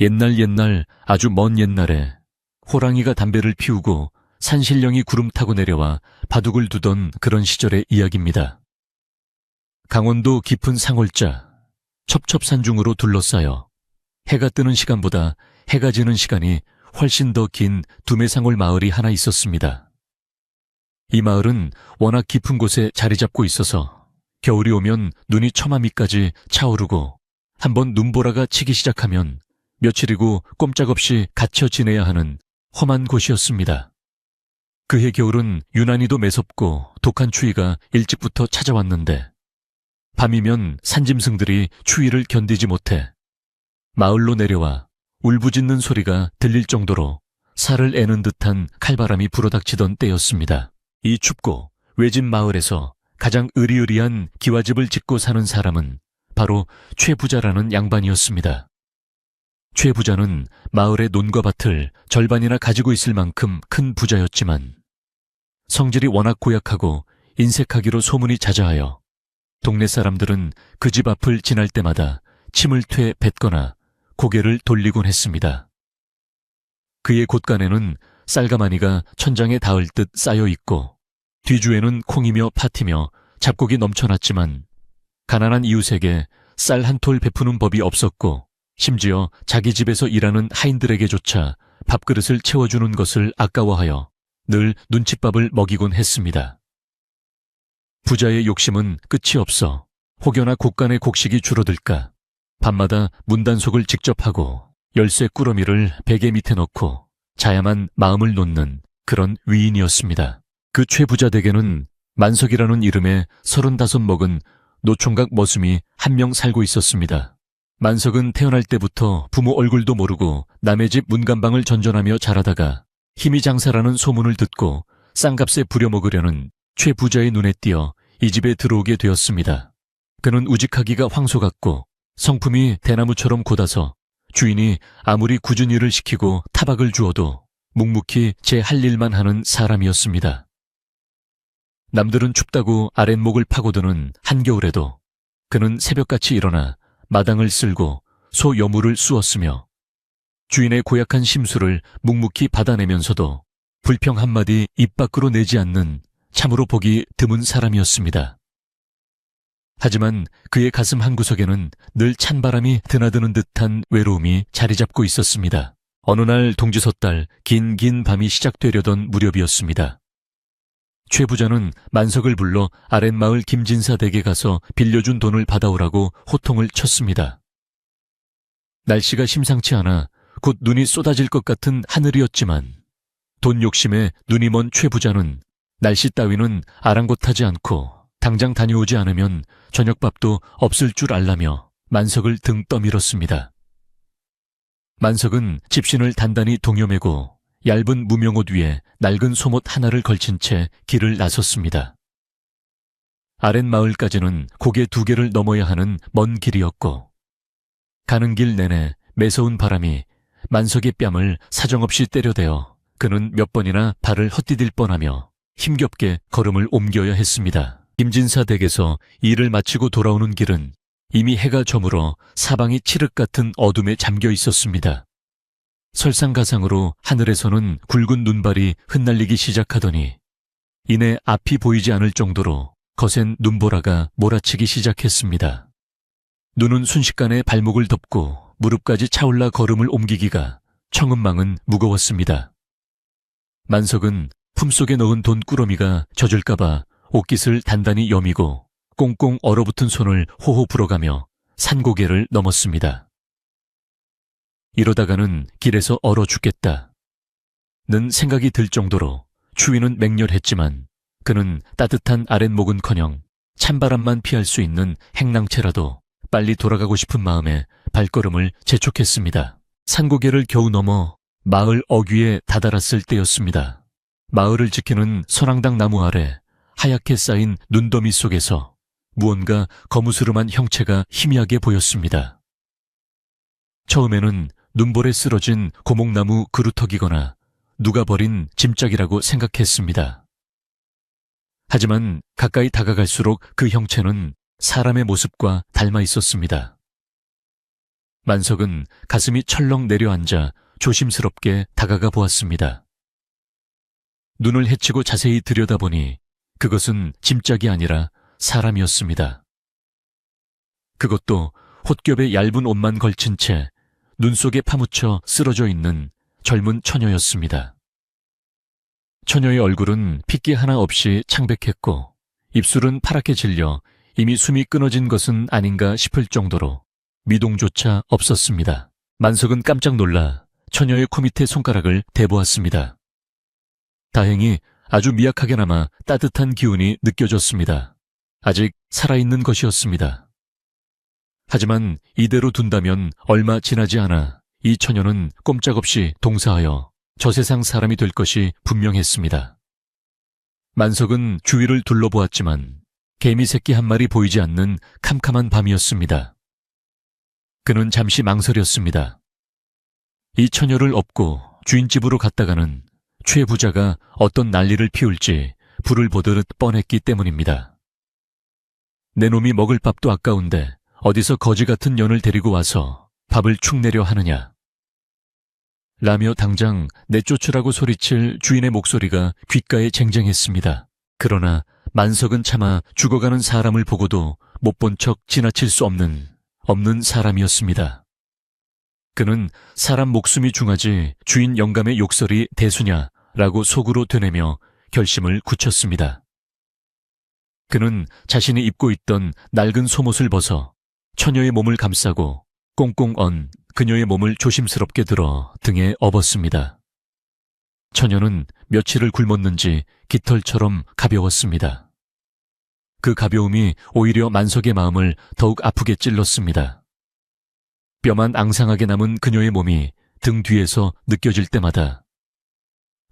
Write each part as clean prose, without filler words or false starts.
옛날 아주 먼 옛날에 호랑이가 담배를 피우고 산신령이 구름 타고 내려와 바둑을 두던 그런 시절의 이야기입니다. 강원도 깊은 상월자, 첩첩산중으로 둘러싸여 해가 뜨는 시간보다 해가 지는 시간이 훨씬 더 긴 두매상월 마을이 하나 있었습니다. 이 마을은 워낙 깊은 곳에 자리 잡고 있어서 겨울이 오면 눈이 처마 밑까지 차오르고 한번 눈보라가 치기 시작하면 며칠이고 꼼짝없이 갇혀 지내야 하는 험한 곳이었습니다. 그해 겨울은 유난히도 매섭고 독한 추위가 일찍부터 찾아왔는데 밤이면 산짐승들이 추위를 견디지 못해 마을로 내려와 울부짖는 소리가 들릴 정도로 살을 애는 듯한 칼바람이 불어닥치던 때였습니다. 이 춥고 외진 마을에서 가장 으리으리한 기와집을 짓고 사는 사람은 바로 최 부자라는 양반이었습니다. 최 부자는 마을의 논과 밭을 절반이나 가지고 있을 만큼 큰 부자였지만 성질이 워낙 고약하고 인색하기로 소문이 자자하여 동네 사람들은 그 집 앞을 지날 때마다 침을 퇴 뱉거나 고개를 돌리곤 했습니다. 그의 곳간에는 쌀가마니가 천장에 닿을 듯 쌓여 있고 뒤주에는 콩이며 팥이며 잡곡이 넘쳐났지만 가난한 이웃에게 쌀 한 톨 베푸는 법이 없었고 심지어 자기 집에서 일하는 하인들에게조차 밥그릇을 채워주는 것을 아까워하여 늘 눈칫밥을 먹이곤 했습니다. 부자의 욕심은 끝이 없어 혹여나 곳간의 곡식이 줄어들까 밤마다 문단속을 직접 하고 열쇠 꾸러미를 베개 밑에 넣고 자야만 마음을 놓는 그런 위인이었습니다. 그 최부자 댁에는 만석이라는 이름의 35 먹은 노총각 머슴이 한 명 살고 있었습니다. 만석은 태어날 때부터 부모 얼굴도 모르고 남의 집 문간방을 전전하며 자라다가 힘이 장사라는 소문을 듣고 싼값에 부려먹으려는 최 부자의 눈에 띄어 이 집에 들어오게 되었습니다. 그는 우직하기가 황소 같고 성품이 대나무처럼 곧아서 주인이 아무리 굳은 일을 시키고 타박을 주어도 묵묵히 제 할 일만 하는 사람이었습니다. 남들은 춥다고 아랫목을 파고드는 한겨울에도 그는 새벽같이 일어나 마당을 쓸고 소 여물을 쑤었으며 주인의 고약한 심수를 묵묵히 받아내면서도 불평 한마디 입 밖으로 내지 않는 참으로 보기 드문 사람이었습니다. 하지만 그의 가슴 한구석에는 늘 찬바람이 드나드는 듯한 외로움이 자리 잡고 있었습니다. 어느 날 동지섣달 긴 밤이 시작되려던 무렵이었습니다. 최 부자는 만석을 불러 아랫마을 김진사 댁에 가서 빌려준 돈을 받아오라고 호통을 쳤습니다. 날씨가 심상치 않아 곧 눈이 쏟아질 것 같은 하늘이었지만 돈 욕심에 눈이 먼 최 부자는 날씨 따위는 아랑곳하지 않고 당장 다녀오지 않으면 저녁밥도 없을 줄 알라며 만석을 등 떠밀었습니다. 만석은 집신을 단단히 동여매고 얇은 무명옷 위에 낡은 소못 하나를 걸친 채 길을 나섰습니다. 아랫마을까지는 고개 2개를 넘어야 하는 먼 길이었고 가는 길 내내 매서운 바람이 만석의 뺨을 사정없이 때려대어 그는 몇 번이나 발을 헛디딜 뻔하며 힘겹게 걸음을 옮겨야 했습니다. 김진사 댁에서 일을 마치고 돌아오는 길은 이미 해가 저물어 사방이 칠흑 같은 어둠에 잠겨 있었습니다. 설상가상으로 하늘에서는 굵은 눈발이 흩날리기 시작하더니 이내 앞이 보이지 않을 정도로 거센 눈보라가 몰아치기 시작했습니다. 눈은 순식간에 발목을 덮고 무릎까지 차올라 걸음을 옮기기가 청은망은 무거웠습니다. 만석은 품속에 넣은 돈 꾸러미가 젖을까봐 옷깃을 단단히 여미고 꽁꽁 얼어붙은 손을 호호 불어가며 산고개를 넘었습니다. 이러다가는 길에서 얼어 죽겠다 는 생각이 들 정도로 추위는 맹렬했지만 그는 따뜻한 아랫목은커녕 찬바람만 피할 수 있는 행랑채라도 빨리 돌아가고 싶은 마음에 발걸음을 재촉했습니다. 산고개를 겨우 넘어 마을 어귀에 다다랐을 때였습니다. 마을을 지키는 선앙당 나무 아래 하얗게 쌓인 눈더미 속에서 무언가 거무스름한 형체가 희미하게 보였습니다. 처음에는 눈볼에 쓰러진 고목나무 그루터기거나 누가 버린 짐짝이라고 생각했습니다. 하지만 가까이 다가갈수록 그 형체는 사람의 모습과 닮아 있었습니다. 만석은 가슴이 철렁 내려앉아 조심스럽게 다가가 보았습니다. 눈을 헤치고 자세히 들여다보니 그것은 짐짝이 아니라 사람이었습니다. 그것도 홑겹에 얇은 옷만 걸친 채 눈 속에 파묻혀 쓰러져 있는 젊은 처녀였습니다. 처녀의 얼굴은 핏기 하나 없이 창백했고 입술은 파랗게 질려 이미 숨이 끊어진 것은 아닌가 싶을 정도로 미동조차 없었습니다. 만석은 깜짝 놀라 처녀의 코 밑에 손가락을 대보았습니다. 다행히 아주 미약하게나마 따뜻한 기운이 느껴졌습니다. 아직 살아있는 것이었습니다. 하지만 이대로 둔다면 얼마 지나지 않아 이 처녀는 꼼짝없이 동사하여 저 세상 사람이 될 것이 분명했습니다. 만석은 주위를 둘러보았지만 개미 새끼 한 마리 보이지 않는 캄캄한 밤이었습니다. 그는 잠시 망설였습니다. 이 처녀를 업고 주인집으로 갔다가는 최 부자가 어떤 난리를 피울지 불을 보듯 뻔했기 때문입니다. 내 놈이 먹을 밥도 아까운데 어디서 거지 같은 년을 데리고 와서 밥을 축내려 하느냐. 라며 당장 내쫓으라고 소리칠 주인의 목소리가 귓가에 쟁쟁했습니다. 그러나 만석은 차마 죽어가는 사람을 보고도 못 본 척 지나칠 수 없는 사람이었습니다. 그는 사람 목숨이 중하지 주인 영감의 욕설이 대수냐라고 속으로 되뇌며 결심을 굳혔습니다. 그는 자신이 입고 있던 낡은 속옷을 벗어 처녀의 몸을 감싸고 꽁꽁 언 그녀의 몸을 조심스럽게 들어 등에 업었습니다. 처녀는 며칠을 굶었는지 깃털처럼 가벼웠습니다. 그 가벼움이 오히려 만석의 마음을 더욱 아프게 찔렀습니다. 뼈만 앙상하게 남은 그녀의 몸이 등 뒤에서 느껴질 때마다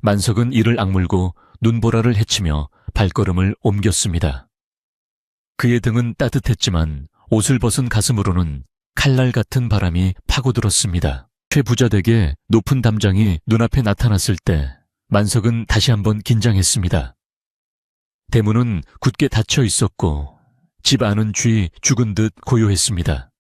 만석은 이를 악물고 눈보라를 헤치며 발걸음을 옮겼습니다. 그의 등은 따뜻했지만 옷을 벗은 가슴으로는 칼날 같은 바람이 파고들었습니다. 최 부자 댁의 높은 담장이 눈앞에 나타났을 때 만석은 다시 한번 긴장했습니다. 대문은 굳게 닫혀 있었고 집 안은 쥐 죽은 듯 고요했습니다.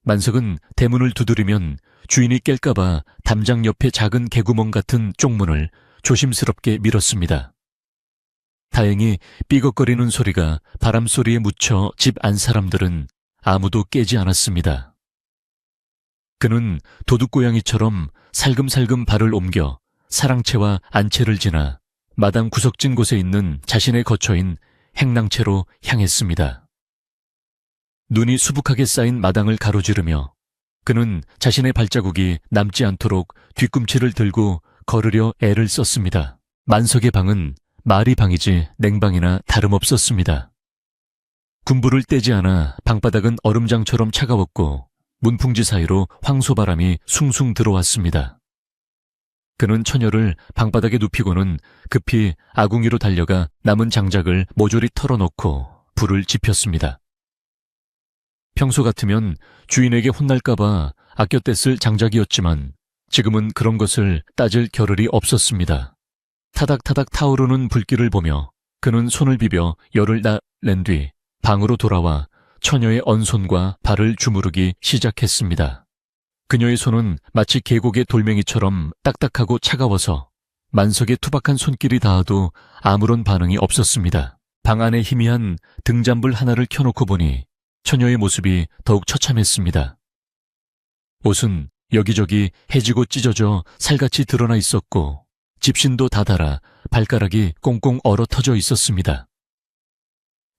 만석은 대문을 두드리면 주인이 깰까봐 담장 옆에 작은 개구멍 같은 쪽문을 조심스럽게 밀었습니다. 다행히 삐걱거리는 소리가 바람소리에 묻혀 집 안 사람들은 아무도 깨지 않았습니다. 그는 도둑고양이처럼 살금살금 발을 옮겨 사랑채와 안채를 지나 마당 구석진 곳에 있는 자신의 거처인 행랑채로 향했습니다. 눈이 수북하게 쌓인 마당을 가로지르며 그는 자신의 발자국이 남지 않도록 뒤꿈치를 들고 걸으려 애를 썼습니다. 만석의 방은 마리 방이지 냉방이나 다름없었습니다. 군부를 떼지 않아 방바닥은 얼음장처럼 차가웠고 문풍지 사이로 황소바람이 숭숭 들어왔습니다. 그는 처녀를 방바닥에 눕히고는 급히 아궁이로 달려가 남은 장작을 모조리 털어놓고 불을 지폈습니다. 평소 같으면 주인에게 혼날까봐 아껴 뗐을 장작이었지만 지금은 그런 것을 따질 겨를이 없었습니다. 타닥타닥 타오르는 불길을 보며 그는 손을 비벼 열을 낸 뒤 방으로 돌아와 처녀의 언손과 발을 주무르기 시작했습니다. 그녀의 손은 마치 계곡의 돌멩이처럼 딱딱하고 차가워서 만석의 투박한 손길이 닿아도 아무런 반응이 없었습니다. 방 안에 희미한 등잔불 하나를 켜놓고 보니 처녀의 모습이 더욱 처참했습니다. 옷은 여기저기 해지고 찢어져 살같이 드러나 있었고 집신도 다 닳아 발가락이 꽁꽁 얼어 터져 있었습니다.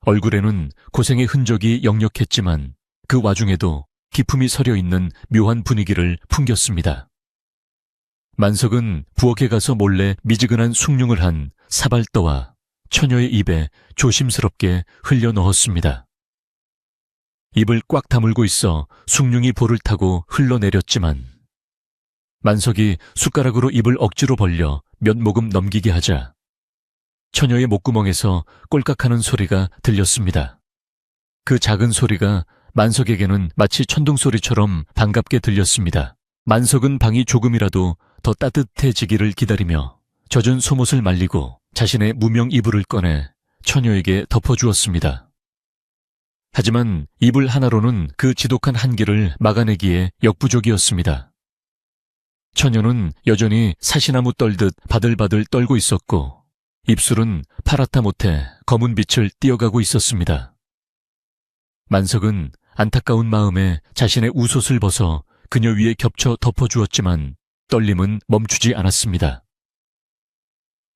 얼굴에는 고생의 흔적이 역력했지만 그 와중에도 기품이 서려 있는 묘한 분위기를 풍겼습니다. 만석은 부엌에 가서 몰래 미지근한 숭늉을 한 사발떠와 처녀의 입에 조심스럽게 흘려 넣었습니다. 입을 꽉 다물고 있어 숭늉이 볼을 타고 흘러내렸지만 만석이 숟가락으로 입을 억지로 벌려 몇 모금 넘기게 하자 처녀의 목구멍에서 꼴깍하는 소리가 들렸습니다. 그 작은 소리가 만석에게는 마치 천둥소리처럼 반갑게 들렸습니다. 만석은 방이 조금이라도 더 따뜻해지기를 기다리며 젖은 속옷을 말리고 자신의 무명 이불을 꺼내 처녀에게 덮어주었습니다. 하지만 이불 하나로는 그 지독한 한기를 막아내기에 역부족이었습니다. 처녀는 여전히 사시나무 떨듯 바들바들 떨고 있었고 입술은 파랗다 못해 검은 빛을 띄어가고 있었습니다. 만석은 안타까운 마음에 자신의 웃옷을 벗어 그녀 위에 겹쳐 덮어주었지만 떨림은 멈추지 않았습니다.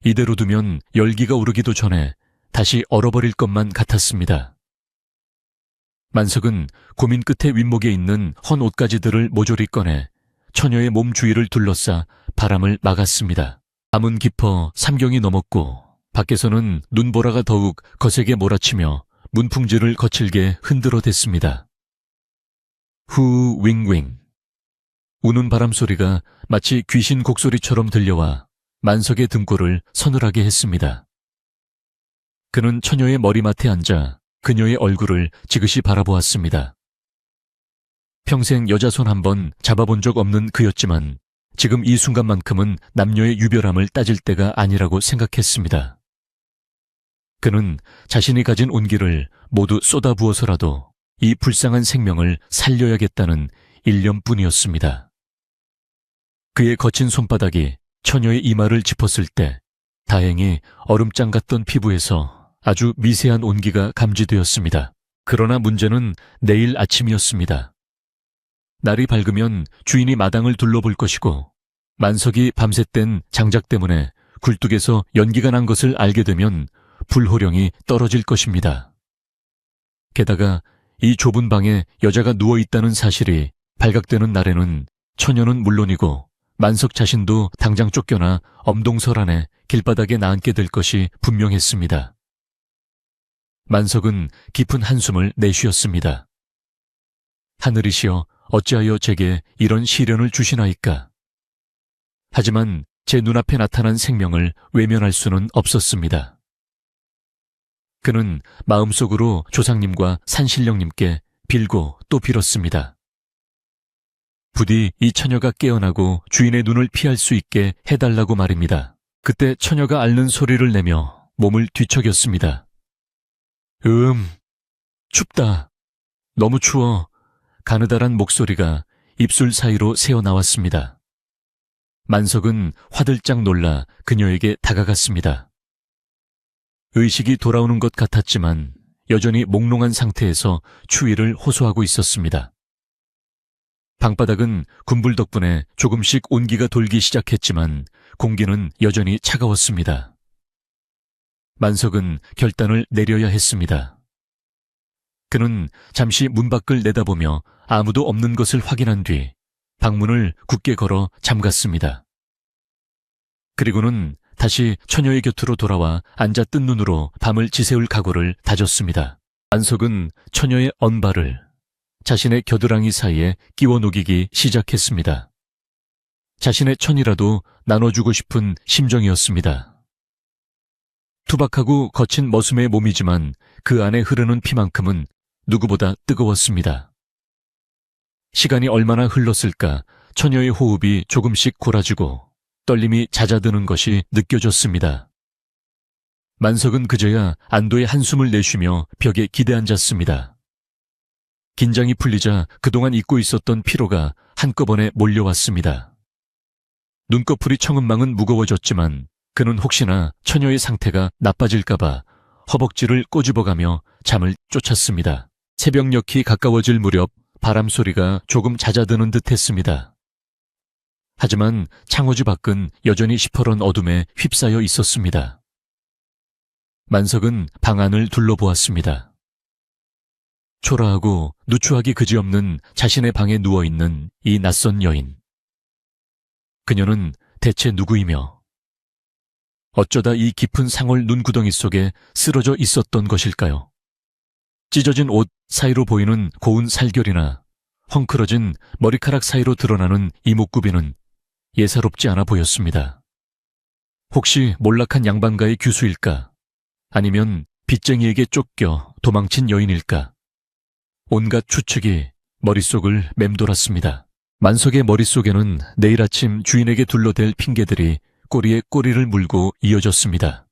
이대로 두면 열기가 오르기도 전에 다시 얼어버릴 것만 같았습니다. 만석은 고민 끝에 윗목에 있는 헌 옷가지들을 모조리 꺼내 처녀의 몸 주위를 둘러싸 바람을 막았습니다. 밤은 깊어 삼경이 넘었고 밖에서는 눈보라가 더욱 거세게 몰아치며 문풍지를 거칠게 흔들어댔습니다. 후 윙윙. 우는 바람 소리가 마치 귀신 곡소리처럼 들려와 만석의 등골을 서늘하게 했습니다. 그는 처녀의 머리맡에 앉아 그녀의 얼굴을 지그시 바라보았습니다. 평생 여자 손 한 번 잡아본 적 없는 그였지만 지금 이 순간만큼은 남녀의 유별함을 따질 때가 아니라고 생각했습니다. 그는 자신이 가진 온기를 모두 쏟아부어서라도 이 불쌍한 생명을 살려야겠다는 일념뿐이었습니다. 그의 거친 손바닥이 처녀의 이마를 짚었을 때 다행히 얼음장 같던 피부에서 아주 미세한 온기가 감지되었습니다. 그러나 문제는 내일 아침이었습니다. 날이 밝으면 주인이 마당을 둘러볼 것이고 만석이 밤새 뗀 장작 때문에 굴뚝에서 연기가 난 것을 알게 되면 불호령이 떨어질 것입니다. 게다가 이 좁은 방에 여자가 누워있다는 사실이 발각되는 날에는 처녀는 물론이고 만석 자신도 당장 쫓겨나 엄동설 안에 길바닥에 나앉게 될 것이 분명했습니다. 만석은 깊은 한숨을 내쉬었습니다. 하늘이시여 어찌하여 제게 이런 시련을 주시나이까. 하지만 제 눈앞에 나타난 생명을 외면할 수는 없었습니다. 그는 마음속으로 조상님과 산신령님께 빌고 또 빌었습니다. 부디 이 처녀가 깨어나고 주인의 눈을 피할 수 있게 해달라고 말입니다. 그때 처녀가 앓는 소리를 내며 몸을 뒤척였습니다. 춥다. 너무 추워. 가느다란 목소리가 입술 사이로 새어나왔습니다. 만석은 화들짝 놀라 그녀에게 다가갔습니다. 의식이 돌아오는 것 같았지만 여전히 몽롱한 상태에서 추위를 호소하고 있었습니다. 방바닥은 군불 덕분에 조금씩 온기가 돌기 시작했지만 공기는 여전히 차가웠습니다. 만석은 결단을 내려야 했습니다. 그는 잠시 문 밖을 내다보며 아무도 없는 것을 확인한 뒤 방문을 굳게 걸어 잠갔습니다. 그리고는 다시 처녀의 곁으로 돌아와 앉아 뜬 눈으로 밤을 지새울 각오를 다졌습니다. 만석은 처녀의 언발을 자신의 겨드랑이 사이에 끼워 녹이기 시작했습니다. 자신의 천이라도 나눠주고 싶은 심정이었습니다. 투박하고 거친 머슴의 몸이지만 그 안에 흐르는 피만큼은 누구보다 뜨거웠습니다. 시간이 얼마나 흘렀을까 처녀의 호흡이 조금씩 골아지고 떨림이 잦아드는 것이 느껴졌습니다. 만석은 그제야 안도의 한숨을 내쉬며 벽에 기대앉았습니다. 긴장이 풀리자 그동안 잊고 있었던 피로가 한꺼번에 몰려왔습니다. 눈꺼풀이 청은망은 무거워졌지만 그는 혹시나 처녀의 상태가 나빠질까봐 허벅지를 꼬집어가며 잠을 쫓았습니다. 새벽녘이 가까워질 무렵 바람 소리가 조금 잦아드는 듯 했습니다. 하지만 창호지 밖은 여전히 시퍼런 어둠에 휩싸여 있었습니다. 만석은 방 안을 둘러보았습니다. 초라하고 누추하기 그지없는 자신의 방에 누워있는 이 낯선 여인. 그녀는 대체 누구이며 어쩌다 이 깊은 상월 눈구덩이 속에 쓰러져 있었던 것일까요? 찢어진 옷 사이로 보이는 고운 살결이나 헝클어진 머리카락 사이로 드러나는 이목구비는 예사롭지 않아 보였습니다. 혹시 몰락한 양반가의 규수일까? 아니면 빚쟁이에게 쫓겨 도망친 여인일까? 온갖 추측이 머릿속을 맴돌았습니다. 만석의 머릿속에는 내일 아침 주인에게 둘러댈 핑계들이 꼬리에 꼬리를 물고 이어졌습니다.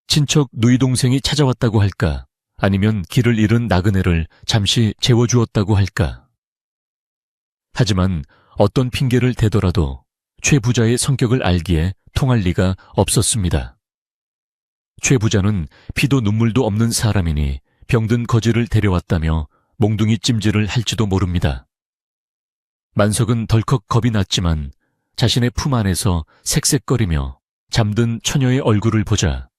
친척 누이 동생이 찾아왔다고 할까? 아니면 길을 잃은 나그네를 잠시 재워주었다고 할까. 하지만 어떤 핑계를 대더라도 최 부자의 성격을 알기에 통할 리가 없었습니다. 최 부자는 피도 눈물도 없는 사람이니 병든 거지를 데려왔다며 몽둥이 찜질을 할지도 모릅니다. 만석은 덜컥 겁이 났지만 자신의 품 안에서 색색거리며 잠든 처녀의 얼굴을 보자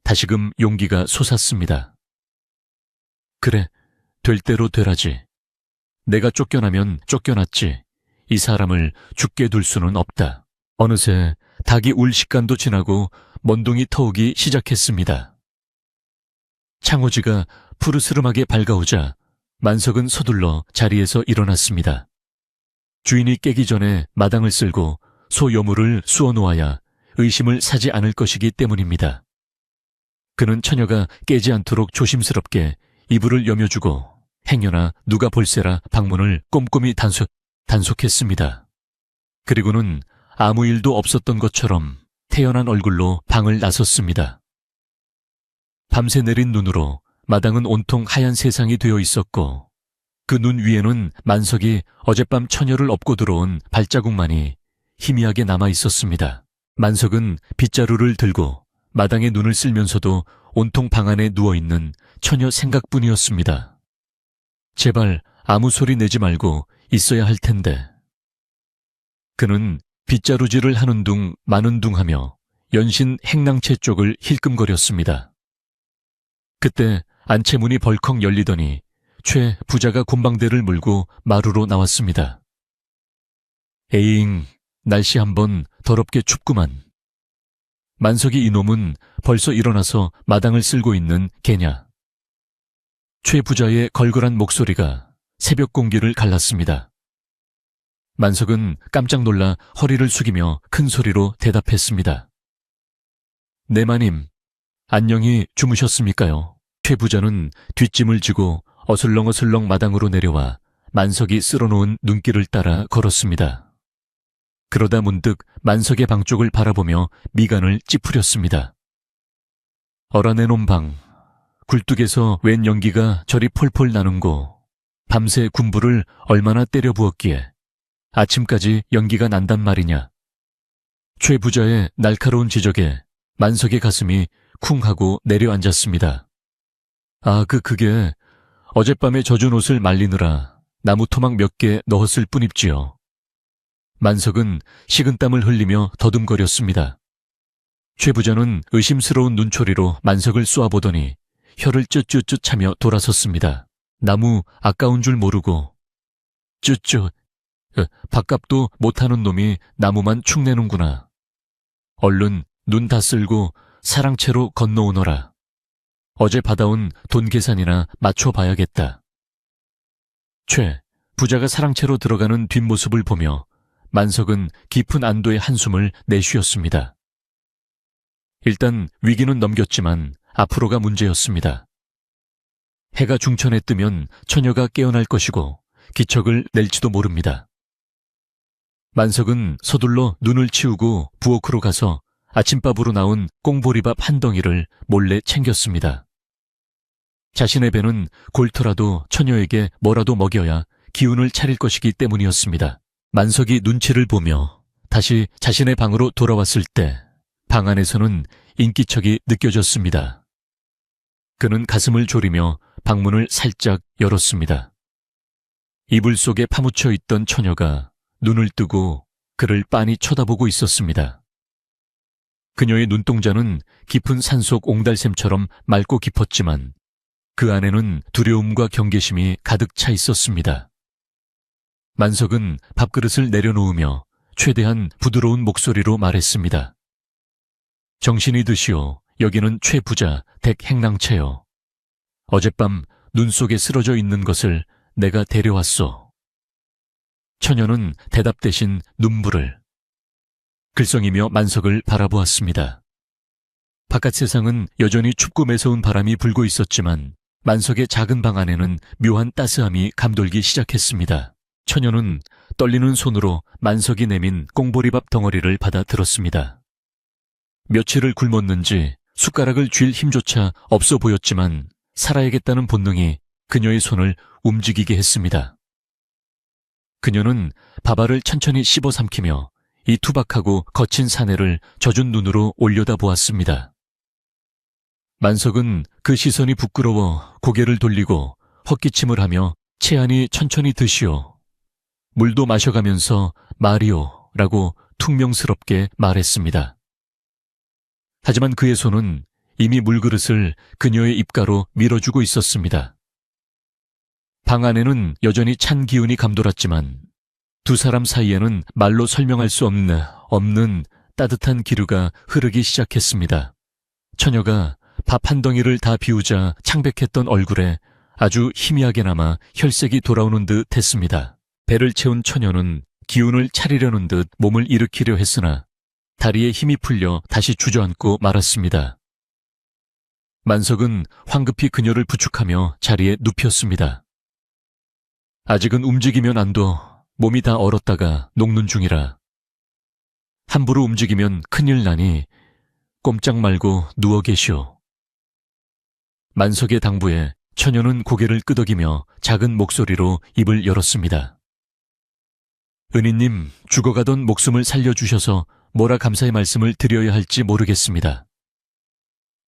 다시금 용기가 솟았습니다. 그래, 될 대로 되라지. 내가 쫓겨나면 쫓겨났지. 이 사람을 죽게 둘 수는 없다. 어느새 닭이 울 시간도 지나고 먼둥이 터오기 시작했습니다. 창호지가 푸르스름하게 밝아오자 만석은 서둘러 자리에서 일어났습니다. 주인이 깨기 전에 마당을 쓸고 소 여물을 쑤어 놓아야 의심을 사지 않을 것이기 때문입니다. 그는 처녀가 깨지 않도록 조심스럽게 이불을 여며주고 행여나 누가 볼세라 방문을 꼼꼼히 단속했습니다. 그리고는 아무 일도 없었던 것처럼 태연한 얼굴로 방을 나섰습니다. 밤새 내린 눈으로 마당은 온통 하얀 세상이 되어 있었고 그 눈 위에는 만석이 어젯밤 처녀를 업고 들어온 발자국만이 희미하게 남아 있었습니다. 만석은 빗자루를 들고 마당에 눈을 쓸면서도 온통 방 안에 누워있는 처녀 생각뿐이었습니다. 제발 아무 소리 내지 말고 있어야 할 텐데. 그는 빗자루질을 하는 둥 마는 둥 하며 연신 행랑채 쪽을 힐끔거렸습니다. 그때 안채문이 벌컥 열리더니 최 부자가 곰방대를 물고 마루로 나왔습니다. 에잉, 날씨 한번 더럽게 춥구만. 만석이 이놈은 벌써 일어나서 마당을 쓸고 있는 개냐. 최 부자의 걸걸한 목소리가 새벽 공기를 갈랐습니다. 만석은 깜짝 놀라 허리를 숙이며 큰 소리로 대답했습니다. 네 마님, 안녕히 주무셨습니까요? 최 부자는 뒷짐을 지고 어슬렁어슬렁 마당으로 내려와 만석이 쓸어놓은 눈길을 따라 걸었습니다. 그러다 문득 만석의 방 쪽을 바라보며 미간을 찌푸렸습니다. 얼어내놓은 방, 굴뚝에서 웬 연기가 저리 폴폴 나는고 밤새 군부를 얼마나 때려 부었기에 아침까지 연기가 난단 말이냐. 최 부자의 날카로운 지적에 만석의 가슴이 쿵 하고 내려앉았습니다. 아, 그게 어젯밤에 젖은 옷을 말리느라 나무 토막 몇 개 넣었을 뿐입지요. 만석은 식은땀을 흘리며 더듬거렸습니다. 최 부자는 의심스러운 눈초리로 만석을 쏘아보더니 혀를 쯧쯧쯧 차며 돌아섰습니다. 나무 아까운 줄 모르고 쯧쯧, 밥값도 못하는 놈이 나무만 축내는구나. 얼른 눈 다 쓸고 사랑채로 건너오너라. 어제 받아온 돈 계산이나 맞춰봐야겠다. 최 부자가 사랑채로 들어가는 뒷모습을 보며 만석은 깊은 안도의 한숨을 내쉬었습니다. 일단 위기는 넘겼지만 앞으로가 문제였습니다. 해가 중천에 뜨면 처녀가 깨어날 것이고 기척을 낼지도 모릅니다. 만석은 서둘러 눈을 치우고 부엌으로 가서 아침밥으로 나온 꽁보리밥 한 덩이를 몰래 챙겼습니다. 자신의 배는 골터라도 처녀에게 뭐라도 먹여야 기운을 차릴 것이기 때문이었습니다. 만석이 눈치를 보며 다시 자신의 방으로 돌아왔을 때 방 안에서는 인기척이 느껴졌습니다. 그는 가슴을 졸이며 방문을 살짝 열었습니다. 이불 속에 파묻혀 있던 처녀가 눈을 뜨고 그를 빤히 쳐다보고 있었습니다. 그녀의 눈동자는 깊은 산속 옹달샘처럼 맑고 깊었지만 그 안에는 두려움과 경계심이 가득 차 있었습니다. 만석은 밥그릇을 내려놓으며 최대한 부드러운 목소리로 말했습니다. 정신이 드시오. 여기는 최 부자 댁 행랑채요. 어젯밤 눈 속에 쓰러져 있는 것을 내가 데려왔소. 처녀는 대답 대신 눈물을 글썽이며 만석을 바라보았습니다. 바깥 세상은 여전히 춥고 매서운 바람이 불고 있었지만 만석의 작은 방 안에는 묘한 따스함이 감돌기 시작했습니다. 처녀는 떨리는 손으로 만석이 내민 꽁보리밥 덩어리를 받아 들었습니다. 며칠을 굶었는지 숟가락을 쥘 힘조차 없어 보였지만 살아야겠다는 본능이 그녀의 손을 움직이게 했습니다. 그녀는 밥알을 천천히 씹어 삼키며 이 투박하고 거친 사내를 젖은 눈으로 올려다보았습니다. 만석은 그 시선이 부끄러워 고개를 돌리고 헛기침을 하며 채안이 천천히 드시오. 물도 마셔가면서 마리오 라고 퉁명스럽게 말했습니다. 하지만 그의 손은 이미 물그릇을 그녀의 입가로 밀어주고 있었습니다. 방 안에는 여전히 찬 기운이 감돌았지만 두 사람 사이에는 말로 설명할 수 없는 따뜻한 기류가 흐르기 시작했습니다. 처녀가 밥 한 덩이를 다 비우자 창백했던 얼굴에 아주 희미하게나마 혈색이 돌아오는 듯 했습니다. 배를 채운 처녀는 기운을 차리려는 듯 몸을 일으키려 했으나 다리에 힘이 풀려 다시 주저앉고 말았습니다. 만석은 황급히 그녀를 부축하며 자리에 눕혔습니다. 아직은 움직이면 안 둬. 몸이 다 얼었다가 녹는 중이라. 함부로 움직이면 큰일 나니 꼼짝 말고 누워 계시오. 만석의 당부에 처녀는 고개를 끄덕이며 작은 목소리로 입을 열었습니다. 은희님, 죽어가던 목숨을 살려주셔서 뭐라 감사의 말씀을 드려야 할지 모르겠습니다.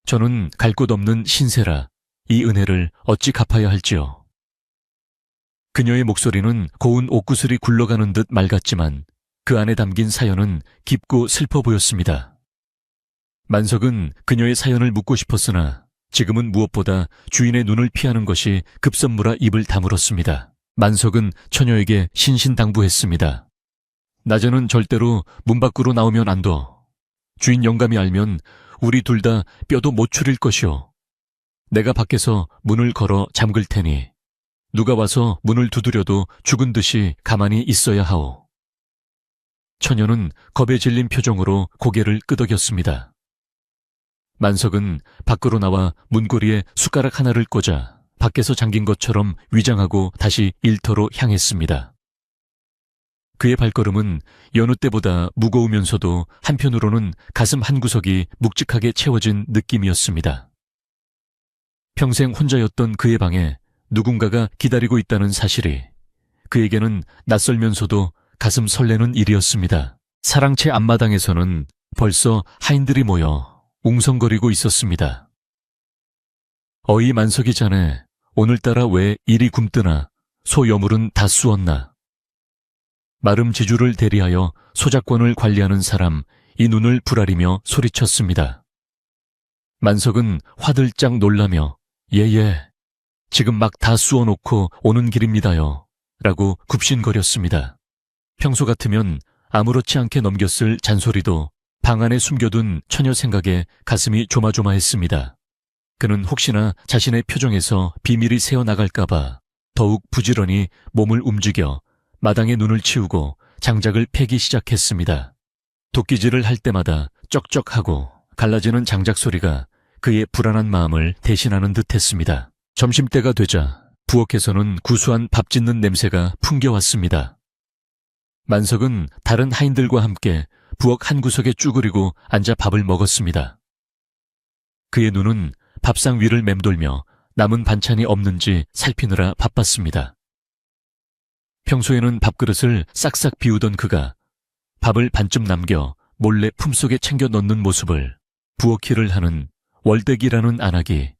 저는 갈 곳 없는 신세라 이 은혜를 어찌 갚아야 할지요. 그녀의 목소리는 고운 옥구슬이 굴러가는 듯 맑았지만 그 안에 담긴 사연은 깊고 슬퍼 보였습니다. 만석은 그녀의 사연을 묻고 싶었으나 지금은 무엇보다 주인의 눈을 피하는 것이 급선무라 입을 다물었습니다. 만석은 처녀에게 신신당부했습니다. 낮에는 절대로 문 밖으로 나오면 안 둬. 주인 영감이 알면 우리 둘 다 뼈도 못 추릴 것이오. 내가 밖에서 문을 걸어 잠글 테니 누가 와서 문을 두드려도 죽은 듯이 가만히 있어야 하오. 처녀는 겁에 질린 표정으로 고개를 끄덕였습니다. 만석은 밖으로 나와 문고리에 숟가락 하나를 꽂아 밖에서 잠긴 것처럼 위장하고 다시 일터로 향했습니다. 그의 발걸음은 여느 때보다 무거우면서도 한편으로는 가슴 한구석이 묵직하게 채워진 느낌이었습니다. 평생 혼자였던 그의 방에 누군가가 기다리고 있다는 사실이 그에게는 낯설면서도 가슴 설레는 일이었습니다. 사랑채 앞마당에서는 벌써 하인들이 모여 웅성거리고 있었습니다. 어이 만석이 자네, 오늘따라 왜 이리 굼뜨나 소 여물은 다 쑤었나. 마름 지주를 대리하여 소작권을 관리하는 사람 이 눈을 부라리며 소리쳤습니다. 만석은 화들짝 놀라며 예예, 지금 막 다 쑤어놓고 오는 길입니다요 라고 굽신거렸습니다. 평소 같으면 아무렇지 않게 넘겼을 잔소리도 방 안에 숨겨둔 처녀 생각에 가슴이 조마조마했습니다. 그는 혹시나 자신의 표정에서 비밀이 새어나갈까봐 더욱 부지런히 몸을 움직여 마당에 눈을 치우고 장작을 패기 시작했습니다. 도끼질을 할 때마다 쩍쩍하고 갈라지는 장작 소리가 그의 불안한 마음을 대신하는 듯했습니다. 점심때가 되자 부엌에서는 구수한 밥 짓는 냄새가 풍겨왔습니다. 만석은 다른 하인들과 함께 부엌 한 구석에 쭈그리고 앉아 밥을 먹었습니다. 그의 눈은 밥상 위를 맴돌며 남은 반찬이 없는지 살피느라 바빴습니다. 평소에는 밥그릇을 싹싹 비우던 그가 밥을 반쯤 남겨 몰래 품속에 챙겨 넣는 모습을 부엌일을 하는 월댁이라는 안악이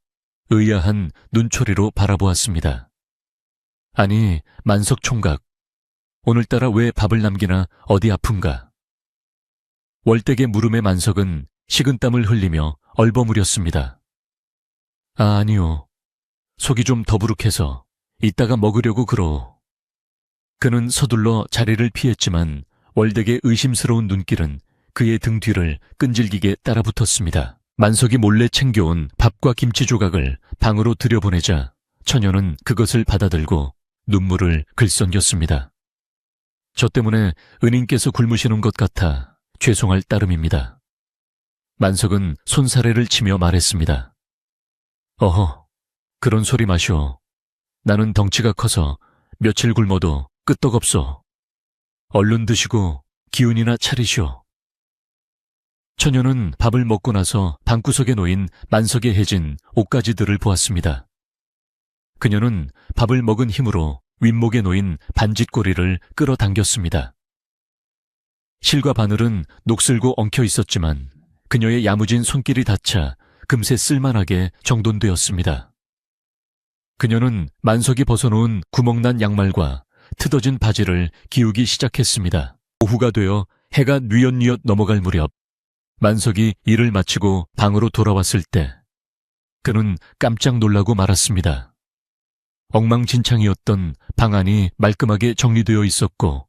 의아한 눈초리로 바라보았습니다. 아니, 만석 총각, 오늘따라 왜 밥을 남기나 어디 아픈가? 월댁의 물음에 만석은 식은땀을 흘리며 얼버무렸습니다. 아니요. 속이 좀 더부룩해서 이따가 먹으려고 그러. 그는 서둘러 자리를 피했지만 월댁의 의심스러운 눈길은 그의 등 뒤를 끈질기게 따라붙었습니다. 만석이 몰래 챙겨온 밥과 김치 조각을 방으로 들여보내자 처녀는 그것을 받아들고 눈물을 글썽였습니다. 저 때문에 은인께서 굶으시는 것 같아 죄송할 따름입니다. 만석은 손사래를 치며 말했습니다. 어허, 그런 소리 마시오. 나는 덩치가 커서 며칠 굶어도 끄떡없어. 얼른 드시고 기운이나 차리시오. 처녀는 밥을 먹고 나서 방구석에 놓인 만석에 해진 옷가지들을 보았습니다. 그녀는 밥을 먹은 힘으로 윗목에 놓인 반짓고리를 끌어당겼습니다. 실과 바늘은 녹슬고 엉켜 있었지만 그녀의 야무진 손길이 닿자 금세 쓸만하게 정돈되었습니다. 그녀는 만석이 벗어놓은 구멍난 양말과 트어진 바지를 기우기 시작했습니다. 오후가 되어 해가 뉘엿뉘엿 넘어갈 무렵 만석이 일을 마치고 방으로 돌아왔을 때 그는 깜짝 놀라고 말았습니다. 엉망진창이었던 방 안이 말끔하게 정리되어 있었고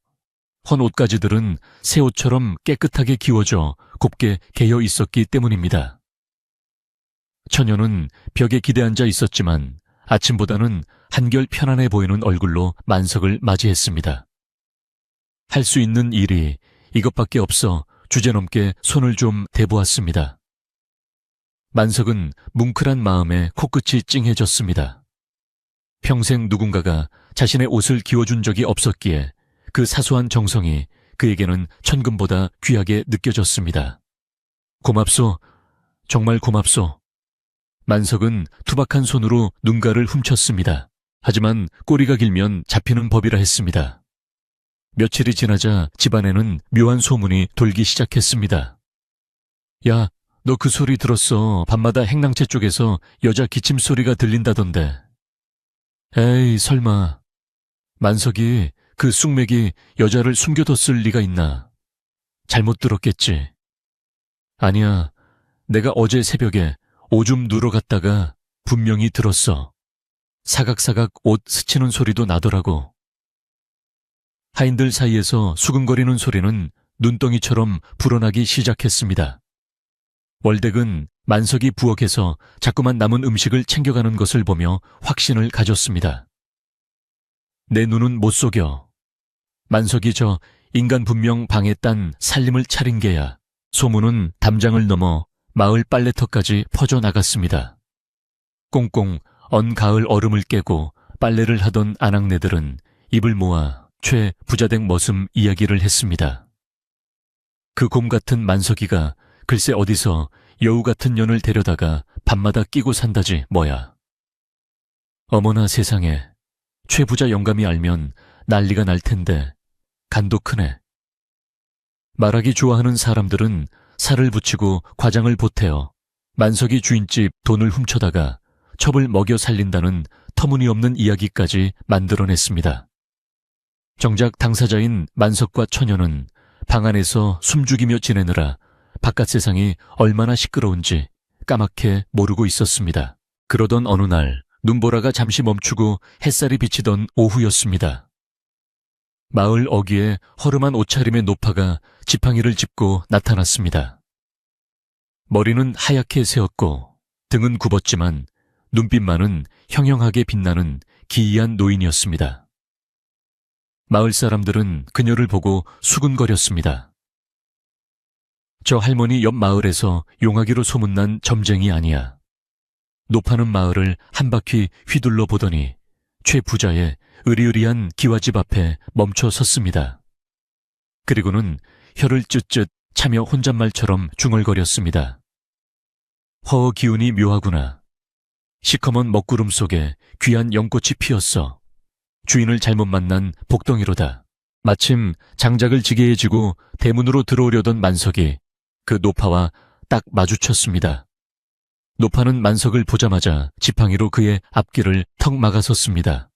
헌 옷가지들은 새 옷처럼 깨끗하게 기워져 곱게 개어 있었기 때문입니다. 처녀는 벽에 기대앉아 있었지만 아침보다는 한결 편안해 보이는 얼굴로 만석을 맞이했습니다. 할 수 있는 일이 이것밖에 없어 주제넘게 손을 좀 대보았습니다. 만석은 뭉클한 마음에 코끝이 찡해졌습니다. 평생 누군가가 자신의 옷을 기워준 적이 없었기에 그 사소한 정성이 그에게는 천금보다 귀하게 느껴졌습니다. 고맙소. 정말 고맙소. 만석은 투박한 손으로 눈가를 훔쳤습니다. 하지만 꼬리가 길면 잡히는 법이라 했습니다. 며칠이 지나자 집안에는 묘한 소문이 돌기 시작했습니다. 야, 너 그 소리 들었어. 밤마다 행랑채 쪽에서 여자 기침 소리가 들린다던데. 에이, 설마. 만석이 그 쑥맥이 여자를 숨겨뒀을 리가 있나. 잘못 들었겠지. 아니야, 내가 어제 새벽에 오줌 누러 갔다가 분명히 들었어. 사각사각 옷 스치는 소리도 나더라고. 하인들 사이에서 수근거리는 소리는 눈덩이처럼 불어나기 시작했습니다. 월댁은 만석이 부엌에서 자꾸만 남은 음식을 챙겨가는 것을 보며 확신을 가졌습니다. 내 눈은 못 속여. 만석이 저 인간 분명 방에 딴 살림을 차린 게야. 소문은 담장을 넘어 마을 빨래터까지 퍼져나갔습니다. 꽁꽁 언 가을 얼음을 깨고 빨래를 하던 아낙네들은 입을 모아 최 부자댁 머슴 이야기를 했습니다. 그 곰 같은 만석이가 글쎄 어디서 여우 같은 년을 데려다가 밤마다 끼고 산다지 뭐야. 어머나 세상에, 최 부자 영감이 알면 난리가 날 텐데 간도 크네. 말하기 좋아하는 사람들은 살을 붙이고 과장을 보태어 만석이 주인집 돈을 훔쳐다가 첩을 먹여 살린다는 터무니없는 이야기까지 만들어냈습니다. 정작 당사자인 만석과 처녀는 방 안에서 숨죽이며 지내느라 바깥 세상이 얼마나 시끄러운지 까맣게 모르고 있었습니다. 그러던 어느 날 눈보라가 잠시 멈추고 햇살이 비치던 오후였습니다. 마을 어귀에 허름한 옷차림의 노파가 지팡이를 짚고 나타났습니다. 머리는 하얗게 세었고 등은 굽었지만 눈빛만은 형형하게 빛나는 기이한 노인이었습니다. 마을 사람들은 그녀를 보고 수근거렸습니다. 저 할머니 옆 마을에서 용하기로 소문난 점쟁이 아니야. 노파는 마을을 한 바퀴 휘둘러 보더니 최 부자의 으리으리한 기와집 앞에 멈춰 섰습니다. 그리고는 혀를 쯧쯧 차며 혼잣말처럼 중얼거렸습니다. 허 기운이 묘하구나. 시커먼 먹구름 속에 귀한 연꽃이 피었어. 주인을 잘못 만난 복덩이로다. 마침 장작을 지게에 지고 대문으로 들어오려던 만석이 그 노파와 딱 마주쳤습니다. 노파는 만석을 보자마자 지팡이로 그의 앞길을 턱 막아섰습니다.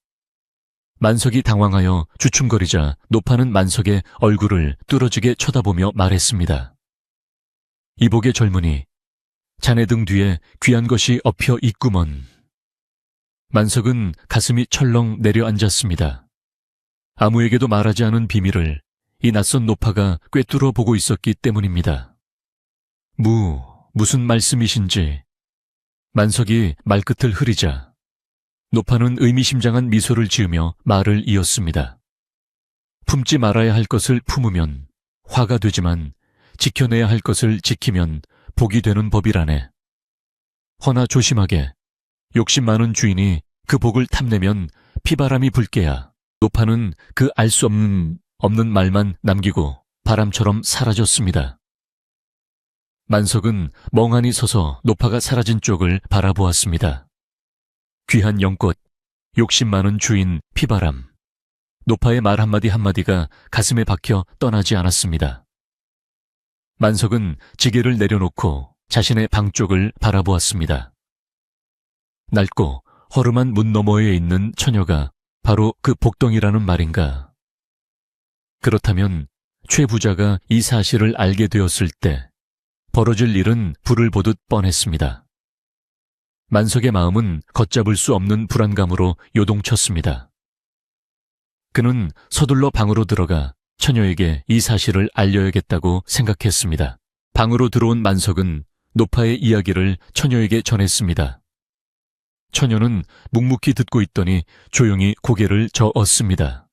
만석이 당황하여 주춤거리자 노파는 만석의 얼굴을 뚫어지게 쳐다보며 말했습니다. 이복의 젊은이, 자네 등 뒤에 귀한 것이 엎여 있구먼. 만석은 가슴이 철렁 내려앉았습니다. 아무에게도 말하지 않은 비밀을 이 낯선 노파가 꿰뚫어 보고 있었기 때문입니다. 무슨 말씀이신지. 만석이 말끝을 흐리자 노파는 의미심장한 미소를 지으며 말을 이었습니다. 품지 말아야 할 것을 품으면 화가 되지만 지켜내야 할 것을 지키면 복이 되는 법이라네. 허나 조심하게. 욕심 많은 주인이 그 복을 탐내면 피바람이 불게야. 노파는 그 알 수 없는 말만 남기고 바람처럼 사라졌습니다. 만석은 멍하니 서서 노파가 사라진 쪽을 바라보았습니다. 귀한 연꽃, 욕심 많은 주인 피바람. 노파의 말 한마디 한마디가 가슴에 박혀 떠나지 않았습니다. 만석은 지게를 내려놓고 자신의 방 쪽을 바라보았습니다. 낡고 허름한 문 너머에 있는 처녀가 바로 그 복덩이라는 말인가. 그렇다면 최 부자가 이 사실을 알게 되었을 때 벌어질 일은 불을 보듯 뻔했습니다. 만석의 마음은 걷잡을 수 없는 불안감으로 요동쳤습니다. 그는 서둘러 방으로 들어가 처녀에게 이 사실을 알려야겠다고 생각했습니다. 방으로 들어온 만석은 노파의 이야기를 처녀에게 전했습니다. 처녀는 묵묵히 듣고 있더니 조용히 고개를 저었습니다.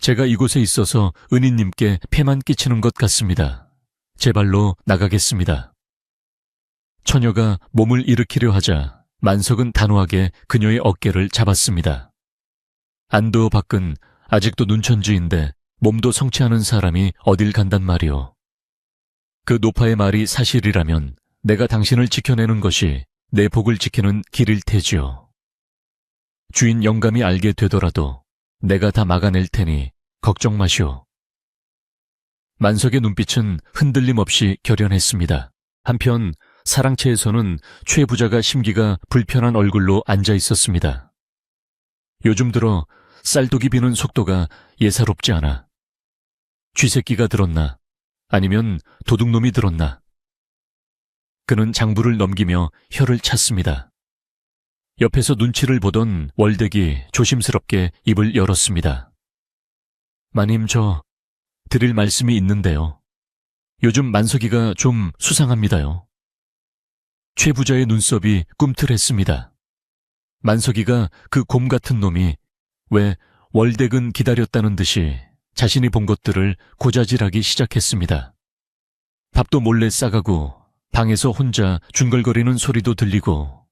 제가 이곳에 있어서 은희님께 폐만 끼치는 것 같습니다. 제 발로 나가겠습니다. 처녀가 몸을 일으키려 하자 만석은 단호하게 그녀의 어깨를 잡았습니다. 안도 밖은 아직도 눈천지인데 몸도 성취하는 사람이 어딜 간단 말이오. 그 노파의 말이 사실이라면 내가 당신을 지켜내는 것이 내 복을 지키는 길일 테지요. 주인 영감이 알게 되더라도 내가 다 막아낼 테니 걱정 마시오. 만석의 눈빛은 흔들림 없이 결연했습니다. 한편 사랑채에서는 최 부자가 심기가 불편한 얼굴로 앉아 있었습니다. 요즘 들어 쌀독이 비는 속도가 예사롭지 않아. 쥐새끼가 들었나? 아니면 도둑놈이 들었나? 그는 장부를 넘기며 혀를 찼습니다. 옆에서 눈치를 보던 월댁이 조심스럽게 입을 열었습니다. 마님, 저 드릴 말씀이 있는데요. 요즘 만석이가 좀 수상합니다요. 최 부자의 눈썹이 꿈틀했습니다. 만석이가 그 곰 같은 놈이 왜 월댁은 기다렸다는 듯이 자신이 본 것들을 고자질하기 시작했습니다. 밥도 몰래 싸가고 방에서 혼자 중걸거리는 소리도 들리고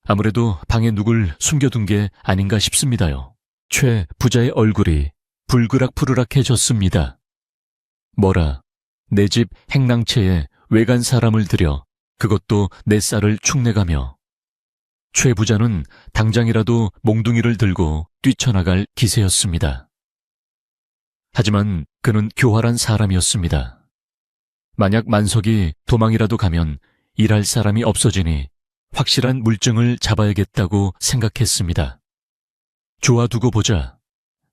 아무래도 방에 누굴 숨겨둔 게 아닌가 싶습니다요. 최 부자의 얼굴이 불그락푸르락해졌습니다. 뭐라, 내 집 행랑채에 외간 사람을 들여 그것도 내 쌀을 축내가며 최 부자는 당장이라도 몽둥이를 들고 뛰쳐나갈 기세였습니다. 하지만 그는 교활한 사람이었습니다. 만약 만석이 도망이라도 가면 일할 사람이 없어지니 확실한 물증을 잡아야겠다고 생각했습니다. 좋아 두고 보자.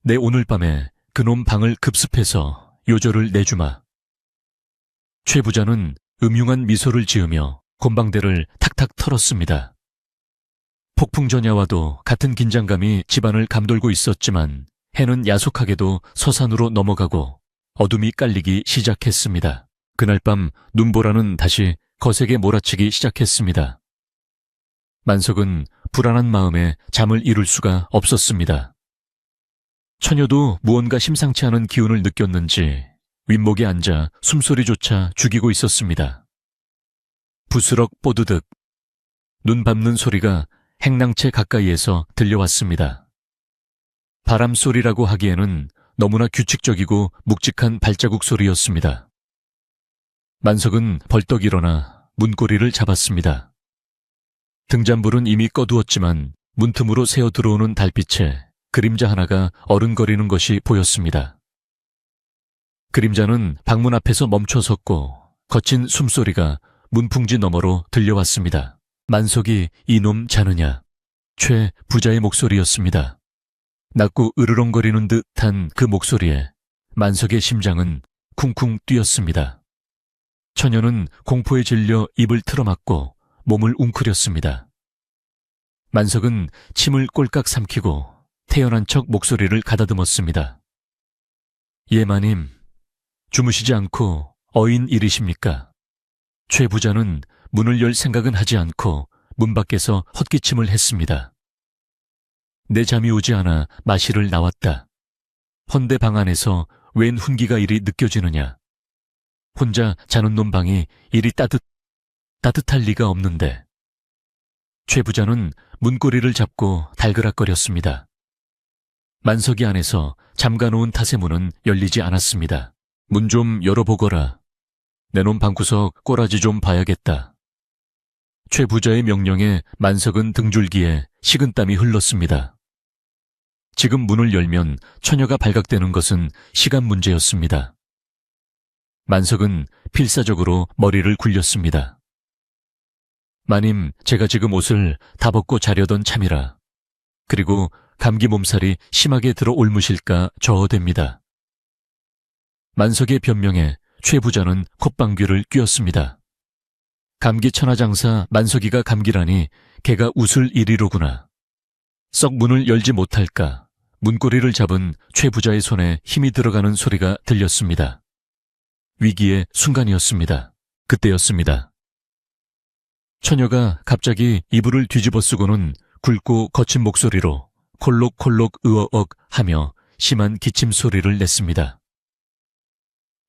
내 오늘 밤에 그놈 방을 급습해서 요절을 내주마. 최 부자는 음흉한 미소를 지으며 곤방대를 탁탁 털었습니다. 폭풍전야와도 같은 긴장감이 집안을 감돌고 있었지만 해는 야속하게도 서산으로 넘어가고 어둠이 깔리기 시작했습니다. 그날 밤 눈보라는 다시 거세게 몰아치기 시작했습니다. 만석은 불안한 마음에 잠을 이룰 수가 없었습니다. 처녀도 무언가 심상치 않은 기운을 느꼈는지 윗목에 앉아 숨소리조차 죽이고 있었습니다. 부스럭 뽀드득 눈 밟는 소리가 행랑채 가까이에서 들려왔습니다. 바람소리라고 하기에는 너무나 규칙적이고 묵직한 발자국 소리였습니다. 만석은 벌떡 일어나 문고리를 잡았습니다. 등잔불은 이미 꺼두었지만 문틈으로 새어 들어오는 달빛에 그림자 하나가 어른거리는 것이 보였습니다. 그림자는 방문 앞에서 멈춰섰고 거친 숨소리가 문풍지 너머로 들려왔습니다. 만석이 이놈 자느냐? 최 부자의 목소리였습니다. 낮고 으르렁거리는 듯한 그 목소리에 만석의 심장은 쿵쿵 뛰었습니다. 처녀는 공포에 질려 입을 틀어막고 몸을 웅크렸습니다. 만석은 침을 꼴깍 삼키고 태연한 척 목소리를 가다듬었습니다. 예, 마님. 주무시지 않고 어인 일이십니까? 최 부자는 문을 열 생각은 하지 않고 문 밖에서 헛기침을 했습니다. 내 잠이 오지 않아 마실을 나왔다. 헌데 방 안에서 웬 훈기가 이리 느껴지느냐? 혼자 자는 놈 방이 이리 따뜻할 리가 없는데. 최 부자는 문고리를 잡고 달그락거렸습니다. 만석이 안에서 잠가놓은 탓의 문은 열리지 않았습니다. 문 좀 열어보거라. 내 놈 방구석 꼬라지 좀 봐야겠다. 최 부자의 명령에 만석은 등줄기에 식은땀이 흘렀습니다. 지금 문을 열면 처녀가 발각되는 것은 시간 문제였습니다. 만석은 필사적으로 머리를 굴렸습니다. 마님, 제가 지금 옷을 다 벗고 자려던 참이라. 그리고 감기 몸살이 심하게 들어 옮으실까 저어댑니다. 만석의 변명에 최 부자는 콧방귀를 뀌었습니다. 감기 천하장사 만석이가 감기라니 걔가 웃을 일이로구나. 썩 문을 열지 못할까. 문고리를 잡은 최 부자의 손에 힘이 들어가는 소리가 들렸습니다. 위기의 순간이었습니다. 그때였습니다. 처녀가 갑자기 이불을 뒤집어 쓰고는 굵고 거친 목소리로 콜록콜록 으어억 하며 심한 기침 소리를 냈습니다.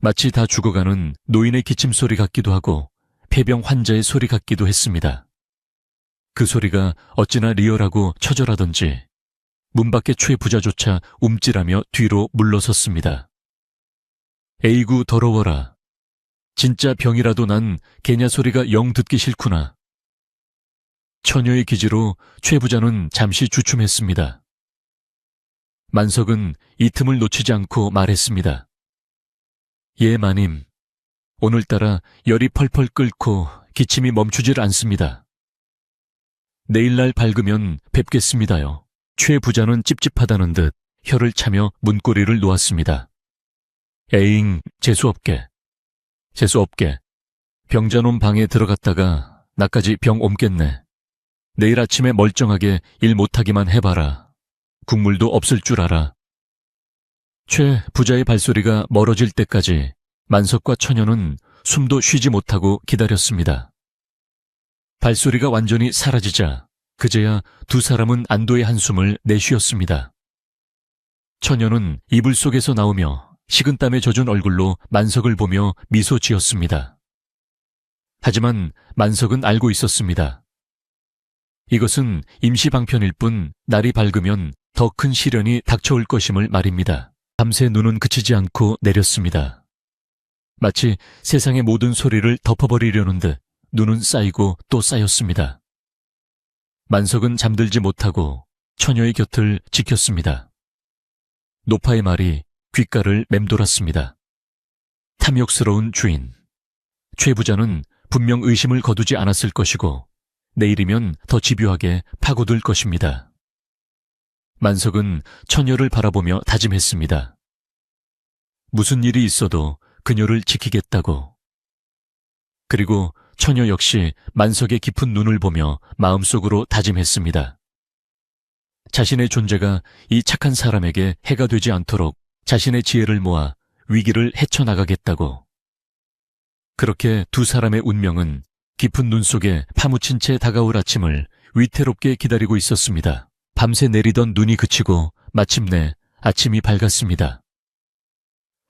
마치 다 죽어가는 노인의 기침 소리 같기도 하고 폐병 환자의 소리 같기도 했습니다. 그 소리가 어찌나 리얼하고 처절하던지 문 밖의 최 부자조차 움찔하며 뒤로 물러섰습니다. 에이구 더러워라. 진짜 병이라도 난 개냐 소리가 영 듣기 싫구나. 처녀의 기지로 최 부자는 잠시 주춤했습니다. 만석은 이 틈을 놓치지 않고 말했습니다. 예, 마님. 오늘따라 열이 펄펄 끓고 기침이 멈추질 않습니다. 내일날 밝으면 뵙겠습니다요. 최 부자는 찝찝하다는 듯 혀를 차며 문고리를 놓았습니다. 에잉, 재수없게. 병자놈 방에 들어갔다가 나까지 병 옮겠네. 내일 아침에 멀쩡하게 일 못하기만 해봐라. 국물도 없을 줄 알아. 최 부자의 발소리가 멀어질 때까지 만석과 처녀는 숨도 쉬지 못하고 기다렸습니다. 발소리가 완전히 사라지자 그제야 두 사람은 안도의 한숨을 내쉬었습니다. 처녀는 이불 속에서 나오며 식은땀에 젖은 얼굴로 만석을 보며 미소 지었습니다. 하지만 만석은 알고 있었습니다. 이것은 임시방편일 뿐 날이 밝으면 더 큰 시련이 닥쳐올 것임을 말입니다. 밤새 눈은 그치지 않고 내렸습니다. 마치 세상의 모든 소리를 덮어버리려는 듯 눈은 쌓이고 또 쌓였습니다. 만석은 잠들지 못하고 처녀의 곁을 지켰습니다. 노파의 말이 귓가를 맴돌았습니다. 탐욕스러운 주인. 최 부자는 분명 의심을 거두지 않았을 것이고 내일이면 더 집요하게 파고들 것입니다. 만석은 처녀를 바라보며 다짐했습니다. 무슨 일이 있어도 그녀를 지키겠다고. 그리고 처녀 역시 만석의 깊은 눈을 보며 마음속으로 다짐했습니다. 자신의 존재가 이 착한 사람에게 해가 되지 않도록 자신의 지혜를 모아 위기를 헤쳐나가겠다고. 그렇게 두 사람의 운명은 깊은 눈 속에 파묻힌 채 다가올 아침을 위태롭게 기다리고 있었습니다. 밤새 내리던 눈이 그치고 마침내 아침이 밝았습니다.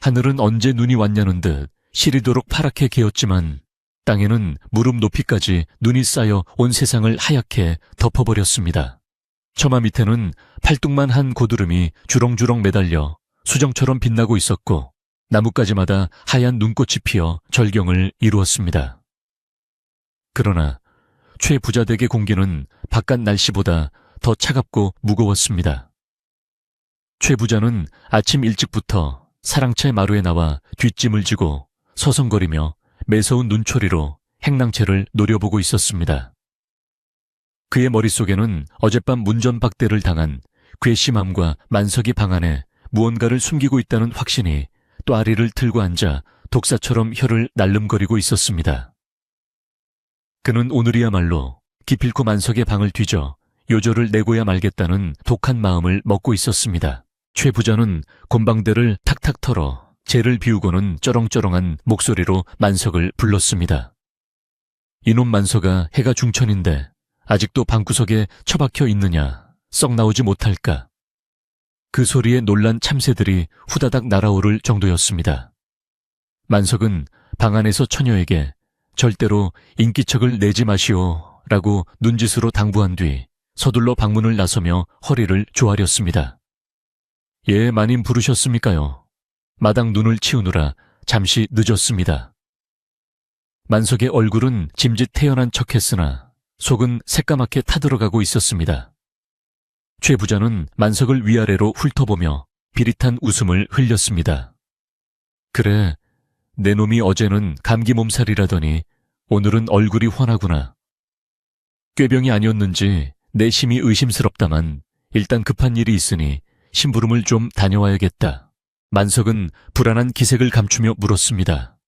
하늘은 언제 눈이 왔냐는 듯 시리도록 파랗게 개었지만 땅에는 무릎 높이까지 눈이 쌓여 온 세상을 하얗게 덮어버렸습니다. 처마 밑에는 팔뚝만 한 고드름이 주렁주렁 매달려 수정처럼 빛나고 있었고 나뭇가지마다 하얀 눈꽃이 피어 절경을 이루었습니다. 그러나 최 부자댁의 공기는 바깥 날씨보다 더 차갑고 무거웠습니다. 최 부자는 아침 일찍부터 사랑채 마루에 나와 뒷짐을 지고 서성거리며 매서운 눈초리로 행랑채를 노려보고 있었습니다. 그의 머릿속에는 어젯밤 문전박대를 당한 괘씸함과 만석이 방 안에 무언가를 숨기고 있다는 확신이 또아리를 틀고 앉아 독사처럼 혀를 날름거리고 있었습니다. 그는 오늘이야말로 기필코 만석의 방을 뒤져 요절을 내고야 말겠다는 독한 마음을 먹고 있었습니다. 최 부자는 곤방대를 탁탁 털어 재를 비우고는 쩌렁쩌렁한 목소리로 만석을 불렀습니다. 이놈 만석아, 해가 중천인데 아직도 방구석에 처박혀 있느냐, 썩 나오지 못할까. 그 소리에 놀란 참새들이 후다닥 날아오를 정도였습니다. 만석은 방 안에서 처녀에게 절대로 인기척을 내지 마시오 라고 눈짓으로 당부한 뒤 서둘러 방문을 나서며 허리를 조아렸습니다. 예, 마님 부르셨습니까요? 마당 눈을 치우느라 잠시 늦었습니다. 만석의 얼굴은 짐짓 태연한 척했으나 속은 새까맣게 타들어가고 있었습니다. 최 부자는 만석을 위아래로 훑어보며 비릿한 웃음을 흘렸습니다. 그래, 내 놈이 어제는 감기 몸살이라더니 오늘은 얼굴이 훤하구나. 꾀병이 아니었는지 내 심히 의심스럽다만 일단 급한 일이 있으니 심부름을 좀 다녀와야겠다. 만석은 불안한 기색을 감추며 물었습니다.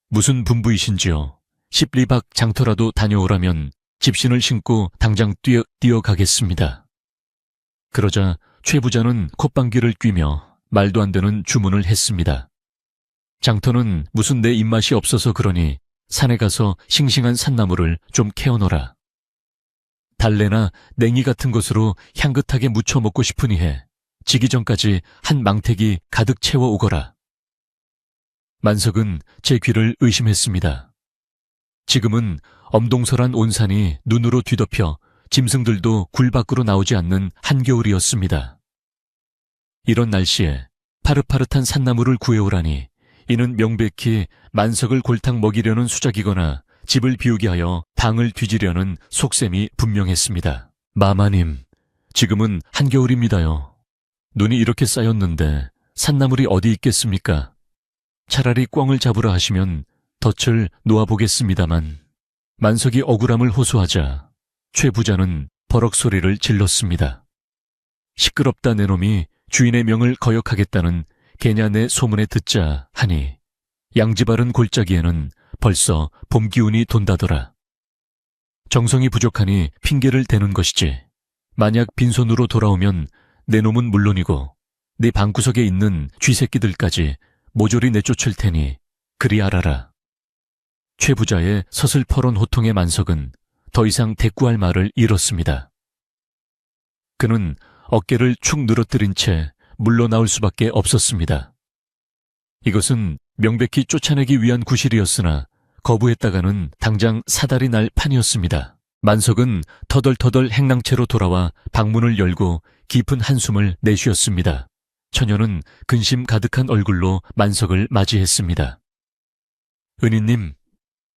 무슨 분부이신지요? 10리박 장터라도 다녀오라면 집신을 신고 당장 뛰어가겠습니다. 그러자 최 부자는 콧방귀를 뀌며 말도 안 되는 주문을 했습니다. 장터는 무슨 내 입맛이 없어서 그러니 산에 가서 싱싱한 산나물을 좀 캐어놓으라. 달래나 냉이 같은 것으로 향긋하게 무쳐 먹고 싶으니 해 지기 전까지 한 망태기 가득 채워 오거라. 만석은 제 귀를 의심했습니다. 지금은 엄동설한 온산이 눈으로 뒤덮여 짐승들도 굴 밖으로 나오지 않는 한겨울이었습니다. 이런 날씨에 파릇파릇한 산나물을 구해오라니 이는 명백히 만석을 골탕 먹이려는 수작이거나 집을 비우게 하여 방을 뒤지려는 속셈이 분명했습니다. 마마님, 지금은 한겨울입니다요. 눈이 이렇게 쌓였는데 산나물이 어디 있겠습니까? 차라리 꿩을 잡으라 하시면 덫을 놓아보겠습니다만. 만석이 억울함을 호소하자 최 부자는 버럭 소리를 질렀습니다. 시끄럽다 내 놈이 주인의 명을 거역하겠다는 개냐 내 소문에 듣자 하니 양지바른 골짜기에는 벌써 봄 기운이 돈다더라. 정성이 부족하니 핑계를 대는 것이지. 만약 빈손으로 돌아오면 내 놈은 물론이고 네 방구석에 있는 쥐새끼들까지 모조리 내쫓을 테니 그리 알아라. 최 부자의 서슬퍼런 호통의 만석은 더 이상 대꾸할 말을 잃었습니다. 그는 어깨를 축 늘어뜨린 채 물러나올 수밖에 없었습니다. 이것은 명백히 쫓아내기 위한 구실이었으나 거부했다가는 당장 사달이 날 판이었습니다. 만석은 터덜터덜 행랑채로 돌아와 방문을 열고 깊은 한숨을 내쉬었습니다. 처녀는 근심 가득한 얼굴로 만석을 맞이했습니다. 은희님,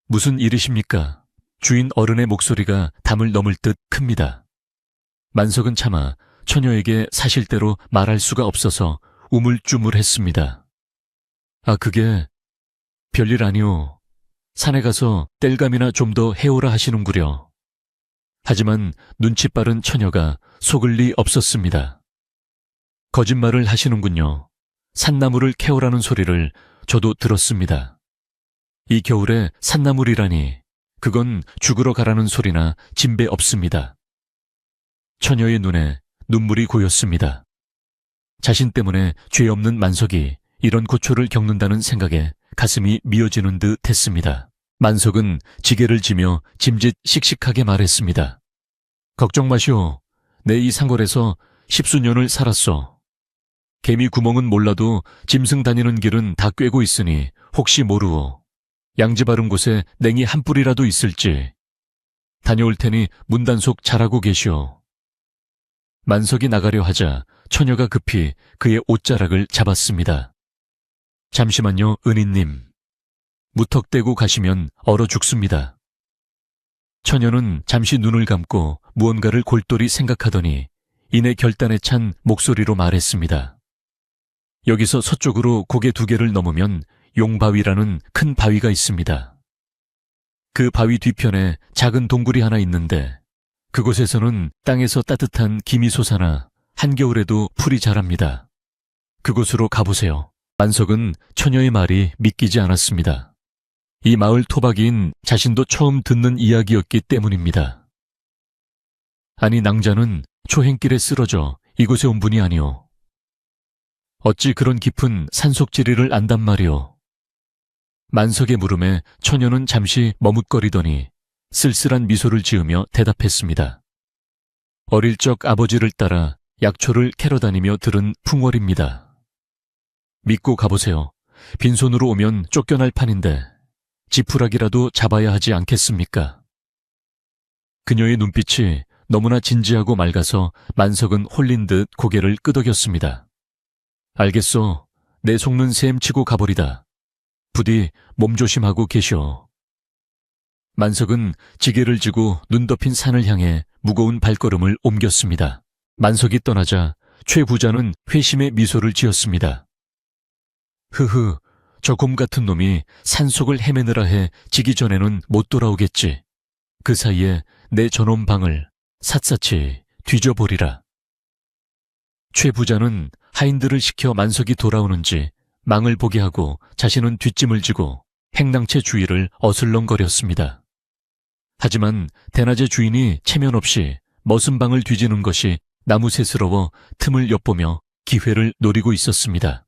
무슨 일이십니까? 주인 어른의 목소리가 담을 넘을 듯 큽니다. 만석은 차마 처녀에게 사실대로 말할 수가 없어서 우물쭈물했습니다. 아, 그게 별일 아니오. 산에 가서 땔감이나 좀 더 해오라 하시는구려. 하지만 눈치 빠른 처녀가 속을 리 없었습니다. 거짓말을 하시는군요. 산나물을 캐오라는 소리를 저도 들었습니다. 이 겨울에 산나물이라니 그건 죽으러 가라는 소리나 진배 없습니다. 처녀의 눈에 눈물이 고였습니다. 자신 때문에 죄 없는 만석이 이런 고초를 겪는다는 생각에 가슴이 미어지는 듯 했습니다. 만석은 지게를 지며 짐짓 씩씩하게 말했습니다. 걱정 마시오. 내 이 상골에서 10수년을 살았소. 개미 구멍은 몰라도 짐승 다니는 길은 다 꿰고 있으니 혹시 모르오. 양지 바른 곳에 냉이 한 뿌리라도 있을지. 다녀올 테니 문단속 잘하고 계시오. 만석이 나가려 하자 처녀가 급히 그의 옷자락을 잡았습니다. 잠시만요, 은희님. 무턱대고 가시면 얼어 죽습니다. 처녀는 잠시 눈을 감고 무언가를 골똘히 생각하더니 이내 결단에 찬 목소리로 말했습니다. 여기서 서쪽으로 고개 2개를 넘으면 용바위라는 큰 바위가 있습니다. 그 바위 뒤편에 작은 동굴이 하나 있는데 그곳에서는 땅에서 따뜻한 김이 솟아나 한겨울에도 풀이 자랍니다. 그곳으로 가보세요. 만석은 처녀의 말이 믿기지 않았습니다. 이 마을 토박이인 자신도 처음 듣는 이야기였기 때문입니다. 아니 낭자는 초행길에 쓰러져 이곳에 온 분이 아니오. 어찌 그런 깊은 산속지리를 안단 말이오. 만석의 물음에 처녀는 잠시 머뭇거리더니 쓸쓸한 미소를 지으며 대답했습니다. 어릴 적 아버지를 따라 약초를 캐러 다니며 들은 풍월입니다. 믿고 가보세요. 빈손으로 오면 쫓겨날 판인데 지푸라기라도 잡아야 하지 않겠습니까? 그녀의 눈빛이 너무나 진지하고 맑아서 만석은 홀린 듯 고개를 끄덕였습니다. 알겠소. 내 속는 셈 치고 가버리다. 부디 몸조심하고 계시오. 만석은 지게를 지고 눈 덮인 산을 향해 무거운 발걸음을 옮겼습니다. 만석이 떠나자 최 부자는 회심의 미소를 지었습니다. 흐흐, 저 곰 같은 놈이 산속을 헤매느라 해 지기 전에는 못 돌아오겠지. 그 사이에 내 저놈 방을 샅샅이 뒤져보리라. 최 부자는 하인들을 시켜 만석이 돌아오는지 망을 보게 하고 자신은 뒷짐을 지고 행랑채 주위를 어슬렁거렸습니다. 하지만 대낮에 주인이 체면 없이 머슴 방을 뒤지는 것이 나무새스러워 틈을 엿보며 기회를 노리고 있었습니다.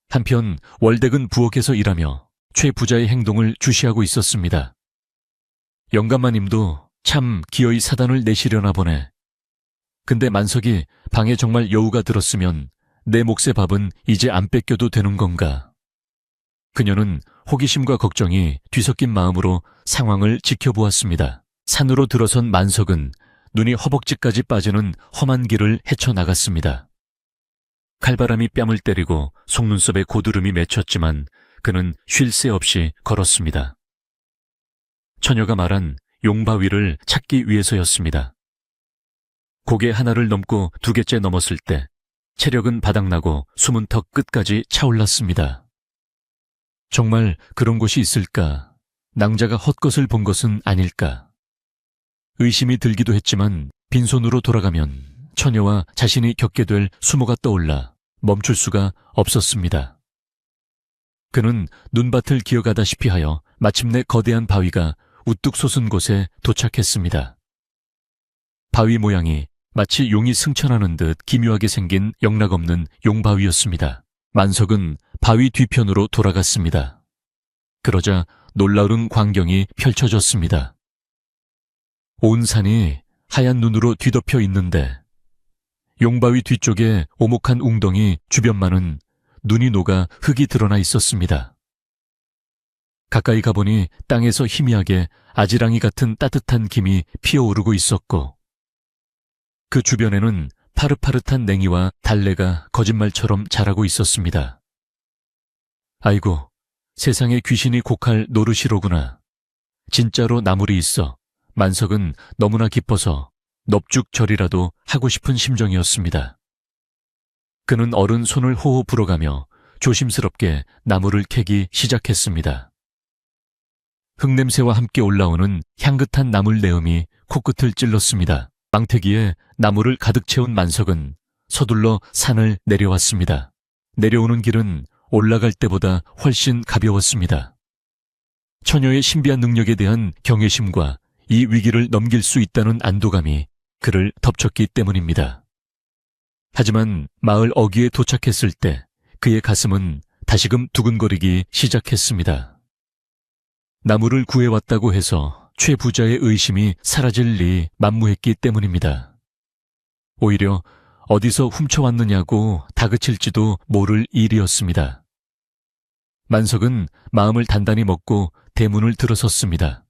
한편 월댁은 부엌에서 일하며 최 부자의 행동을 주시하고 있었습니다. 영감마님도 참 기어이 사단을 내시려나 보네. 근데 만석이 방에 정말 여우가 들었으면 내 몫의 밥은 이제 안 뺏겨도 되는 건가. 그녀는 호기심과 걱정이 뒤섞인 마음으로 상황을 지켜보았습니다. 산으로 들어선 만석은 눈이 허벅지까지 빠지는 험한 길을 헤쳐나갔습니다. 칼바람이 뺨을 때리고 속눈썹에 고드름이 맺혔지만 그는 쉴 새 없이 걸었습니다. 처녀가 말한 용바위를 찾기 위해서였습니다. 고개 하나를 넘고 두 개째 넘었을 때 체력은 바닥나고 숨은 턱 끝까지 차올랐습니다. 정말 그런 곳이 있을까? 낭자가 헛것을 본 것은 아닐까? 의심이 들기도 했지만 빈손으로 돌아가면 처녀와 자신이 겪게 될 수모가 떠올라 멈출 수가 없었습니다. 그는 눈밭을 기어가다시피 하여 마침내 거대한 바위가 우뚝 솟은 곳에 도착했습니다. 바위 모양이 마치 용이 승천하는 듯 기묘하게 생긴 영락없는 용바위였습니다. 만석은 바위 뒤편으로 돌아갔습니다. 그러자 놀라운 광경이 펼쳐졌습니다. 온 산이 하얀 눈으로 뒤덮여 있는데 용바위 뒤쪽에 오목한 웅덩이 주변만은 눈이 녹아 흙이 드러나 있었습니다. 가까이 가보니 땅에서 희미하게 아지랑이 같은 따뜻한 김이 피어오르고 있었고 그 주변에는 파릇파릇한 냉이와 달래가 거짓말처럼 자라고 있었습니다. 아이고, 세상에 귀신이 곡할 노릇이로구나. 진짜로 나물이 있어 만석은 너무나 기뻐서 넙죽절이라도 하고 싶은 심정이었습니다. 그는 어른 손을 호호 불어가며 조심스럽게 나무를 캐기 시작했습니다. 흙냄새와 함께 올라오는 향긋한 나물 내음이 코끝을 찔렀습니다. 망태기에 나무를 가득 채운 만석은 서둘러 산을 내려왔습니다. 내려오는 길은 올라갈 때보다 훨씬 가벼웠습니다. 처녀의 신비한 능력에 대한 경외심과 이 위기를 넘길 수 있다는 안도감이 그를 덮쳤기 때문입니다. 하지만 마을 어귀에 도착했을 때 그의 가슴은 다시금 두근거리기 시작했습니다. 나무를 구해왔다고 해서 최 부자의 의심이 사라질 리 만무했기 때문입니다. 오히려 어디서 훔쳐왔느냐고 다그칠지도 모를 일이었습니다. 만석은 마음을 단단히 먹고 대문을 들어섰습니다.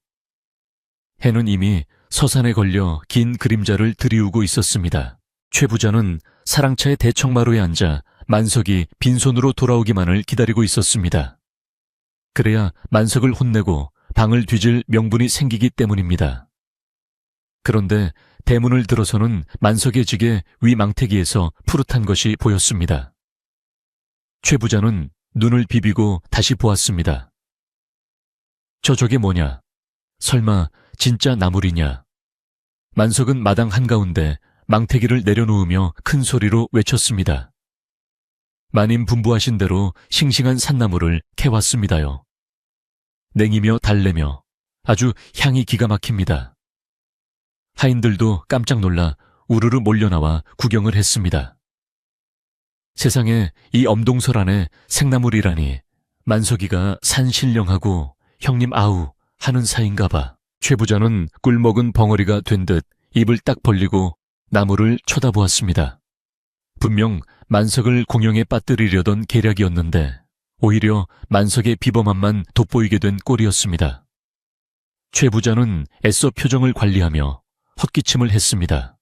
해는 이미 서산에 걸려 긴 그림자를 들이우고 있었습니다. 최 부자는 사랑차의 대청마루에 앉아 만석이 빈손으로 돌아오기만을 기다리고 있었습니다. 그래야 만석을 혼내고 방을 뒤질 명분이 생기기 때문입니다. 그런데 대문을 들어서는 만석의 지게 위 망태기에서 푸릇한 것이 보였습니다. 최 부자는 눈을 비비고 다시 보았습니다. 저게 뭐냐? 설마 진짜 나물이냐? 만석은 마당 한가운데 망태기를 내려놓으며 큰 소리로 외쳤습니다. 마님 분부하신 대로 싱싱한 산나물을 캐왔습니다요. 냉이며 달래며 아주 향이 기가 막힙니다. 하인들도 깜짝 놀라 우르르 몰려나와 구경을 했습니다. 세상에 이 엄동설 안에 생나물이라니 만석이가 산신령하고 형님 아우 하는 사이인가 봐. 최 부자는 꿀먹은 벙어리가 된 듯 입을 딱 벌리고 나무를 쳐다보았습니다. 분명 만석을 공영에 빠뜨리려던 계략이었는데 오히려 만석의 비범함만 돋보이게 된 꼴이었습니다. 최 부자는 애써 표정을 관리하며 헛기침을 했습니다.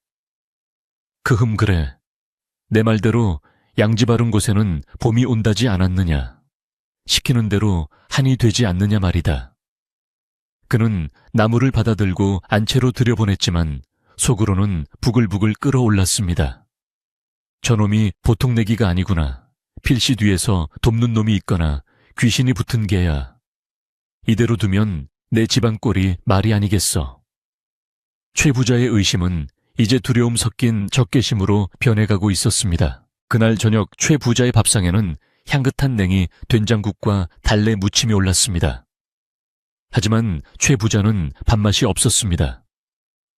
그래. 내 말대로 양지 바른 곳에는 봄이 온다지 않았느냐. 시키는 대로 한이 되지 않느냐 말이다. 그는 나무를 받아들고 안채로 들여보냈지만 속으로는 부글부글 끓어올랐습니다. 저놈이 보통 내기가 아니구나. 필시 뒤에서 돕는 놈이 있거나 귀신이 붙은 개야. 이대로 두면 내 집안 꼴이 말이 아니겠어. 최 부자의 의심은 이제 두려움 섞인 적개심으로 변해가고 있었습니다. 그날 저녁 최 부자의 밥상에는 향긋한 냉이, 된장국과 달래 무침이 올랐습니다. 하지만 최 부자는 밥맛이 없었습니다.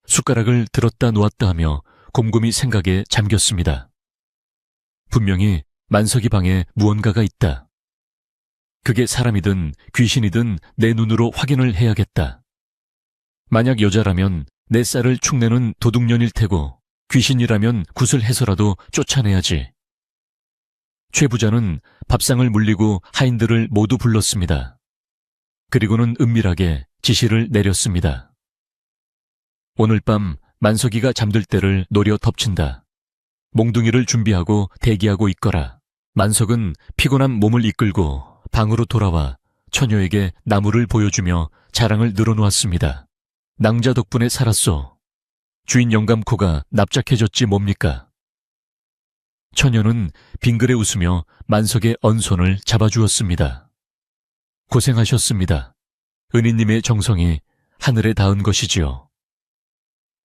숟가락을 들었다 놓았다 하며 곰곰이 생각에 잠겼습니다. 분명히 만석이 방에 무언가가 있다. 그게 사람이든 귀신이든 내 눈으로 확인을 해야겠다. 만약 여자라면 내 쌀을 축내는 도둑년일 테고 귀신이라면 굿을 해서라도 쫓아내야지. 최 부자는 밥상을 물리고 하인들을 모두 불렀습니다. 그리고는 은밀하게 지시를 내렸습니다. 오늘 밤 만석이가 잠들 때를 노려 덮친다. 몽둥이를 준비하고 대기하고 있거라. 만석은 피곤한 몸을 이끌고 방으로 돌아와 처녀에게 나무를 보여주며 자랑을 늘어놓았습니다. 낭자 덕분에 살았소. 주인 영감코가 납작해졌지 뭡니까? 처녀는 빙그레 웃으며 만석의 언손을 잡아주었습니다. 고생하셨습니다. 은희님의 정성이 하늘에 닿은 것이지요.